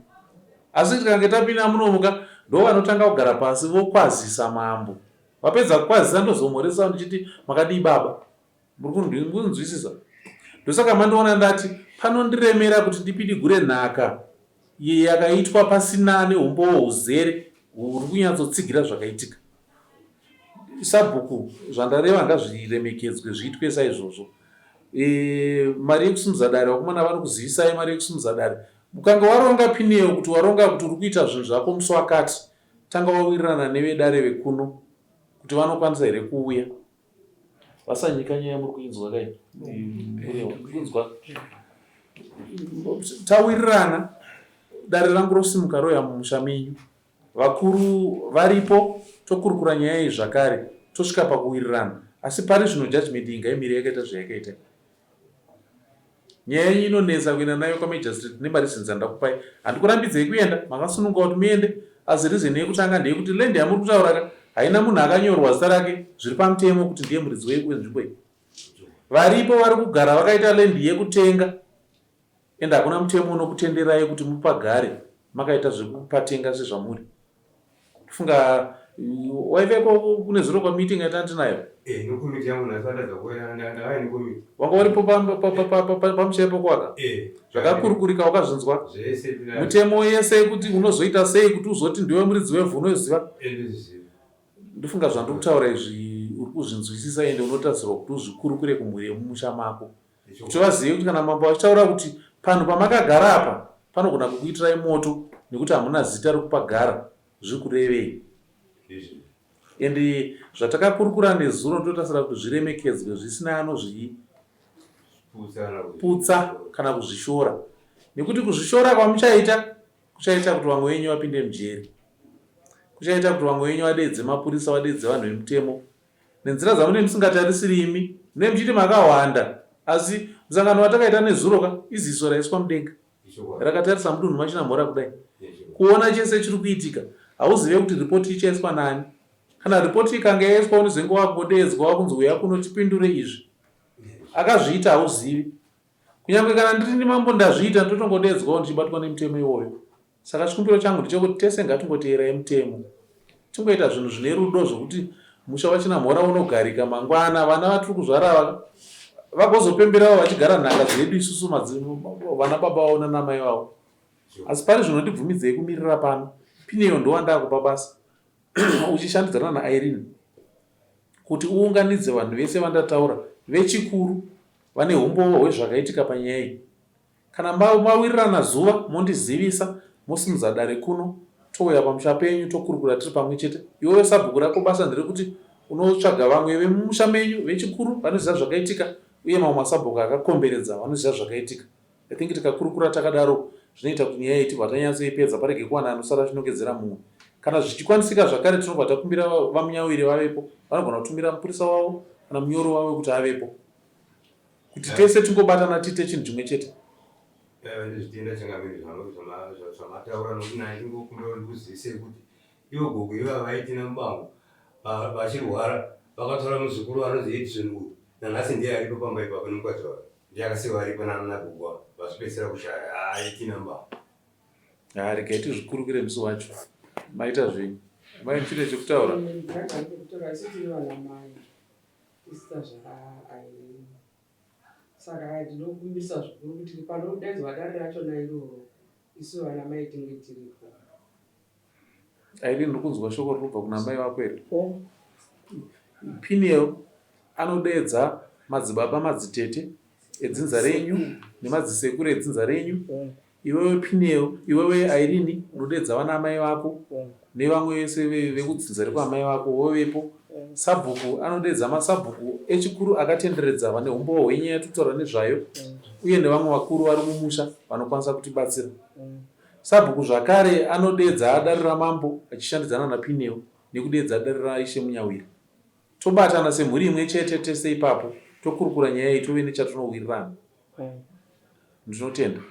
Speaker 3: asi tikange tapinda munomuka ndo vanotanga kugara pasi vokwazisa mambo. Vapedza kukwazisa ndozomhoresa ndichiti makadii baba, muri kunzwisisa? Ndosaka mandiona ndati panondiremera kuti ndipidigure nhaka yakaitwa pasina neumbo huzere huri kunyatsotsigira zvakaitika. Sabhuku zvandareva ngazviremekedzwe zviitwe saizvozvo. Mari yekusumudza dare, vakomana vari kuzivisai mari yekusumudza dare. Ukanga waronga pineyo kuti waronga kuti uri kuita zvinhu zvako musi wakati, tanga wawirirana nevedare vekuno kuti vanokwanisa here kuuya. Vasanyika nyaya muri kuinzwa kai? Kuinzwa. Tawirirana, dare rangu rosimuka roya mumusha menyu. Vakuru varipo, tokurukura nyaya iyi zvakare, tosvika pakuwirirana. Asi pari zvino judgment ingaimiri yakaita zvayakaita. Nyaya yenyu inonetsa kuenda nayo kwamajistrate nemarisinza ndakupai. Handikurambidzei kuenda, makasununga kuti muende, asi reason yekutanga ndeyekuti land yamuri kutaura haina munhu akanyorwa zita rake zviri pamutemo kuti ndiye muridzi wenzvimbo iyi. Varipo vari kugara vakaita land yekutenga, ende hakuna mutemo unokutenderai kuti mupagare makaita zvekupatenga sezvamuri. Funga waiveko kune zvirongwa meeting yatandinayo.
Speaker 7: Nokomiti yangu nasandaza kuenda ndanga ni komiti.
Speaker 3: Wanga uripo pamuchepo kwaka? Zvakakurukurika wakazvinzwa?
Speaker 7: Zvese
Speaker 3: mutemo yese kuti unozoita sei kuti uzoti ndiwe muridzi wevhu unoziva? Ndofunga zvandiri kutaura izvi uri kuzvinzwisisa ende unotarisirwa kuti uzvikurukure kumhuri yemumusha mako. Kuti vazive kuti kana mambo achitaura kuti panhu pamakagara apa panogona kukuitirai moto nekuti hamuna zita rekupagara, zvikurevei. Ende zvatakakurukura nezuro ndotasira kuti zviremekedzwe zvisina anozviputsa kana kuzvishora. Nekuti kuzvishora kwamuchaita kuchaita kuti vamwe venyu vapinde mujeri. Kuchaita kuti vamwe venyu vadeedze mapurisa, vadeedze vanhu vemutemo. Nenzira dzamune musingatarisiri imi, mune muchiti makawanda. Asi msangano watakaita nezuro iziso raiswa mudenga. Rakatarisa mudunhu machina mhora kudai. Kuona chese chiri kuitika, hauzive kuti ripoti ichaiswa nani. Kana ripoti ikanga yaiswa unozenge wagodeedzwa wakunzi uya kunotipindure izvi. Akazviita hauzivi. Kunyange kana ndiri mambo ndazviita ndotongodeedzwawo ndichibatwa nemutemo iwoyo. Saka chikumbiro changu ndechekuti tese ngatingoteerai mutemo. Tingoita zvinhu zvine rudo zvokuti musha wachina mhora unogarika mangwana, vana vatiri kuzvara vagozopemberawo vachigara nhaka dzedu isusu vana baba vavo nanamai vavo. Asi pari zvinondibvumidzei kumirira pano, pineyo ndowandakupa basa uchishandidzana naIrene kuti uunganidze vanhu vese vandataura vechikuru vane umbowo hwezvakaitika panyaya iyi. Kana mawirirana zuva mondizivisa, mosimudza dare kuno, touya pamusha penyu tokurukura tiri pamwe chete. Iwewe sabhuku rako basa ndiri kuti unotsvaga vamwe vemumusha menyu vechikuru vanoziva zvakaitika, uye mamwe masabhuku akakomberedza vanoziva zvakaitika. I think tikakurukura takadaro zvinoita kuti nyaya iyi vatanyatsoipedza parege kuwana anosara chinongedzera mumwe. Kana zvichikwanisika zvakare tinobva takumbira vamunyawiri vavepo, vanogona kutumira mupurisa wavo kana munyoro wavo kuti avepo, kuti tese tingobatana tiite chinhu chimwe chete.
Speaker 7: Zvitenda changamiri zvamataura nokuti naye ndingokumbira ndikuzivise kuti ivo gogo iva vaitina mubango vachirwara vakatora muzukuru anozi Edison uyu nanhasi ndiye aripo pamba ipapo nomukadzi wake ndiye akasiva aripo nanabugwa vachipedzisira kushaya aitina mubango.
Speaker 3: Regai tizvikurukire musi wacho. Maita zvenyu mai chine chekutaura?
Speaker 1: Saka ndinokumbisa zvikuru kuti panodaidzwa dare rachona iroro isu vana mai tinge tiripo.
Speaker 3: Irene, ndiri kunzwa shoko rinobva kuna mai vako here? Pineyo anodeedza madzibaba madzitete edzinza renyu nemadzisekuru edzinza renyu. Iwewe Pineyo, iwewe Irene unodeedza vana mai vako nevamwe vese vekudzinza rekwamai vako vovepo sabhuku anodedza masabhuku echikuru akatenderedza vane umbowo hwenyaya yatutaura nezvayo uye nevamwe vakuru vari mumusha vanokwanisa kutibatsira. Sabhuku zvakare anodedza dare ramambo achishandidzana naPineo nekudedza dare raishe Munyawiri. Tobatana semhuri imwe chete tese ipapo tokurukura nyaya iyi tove nechatonowirirana. Ndinotenda.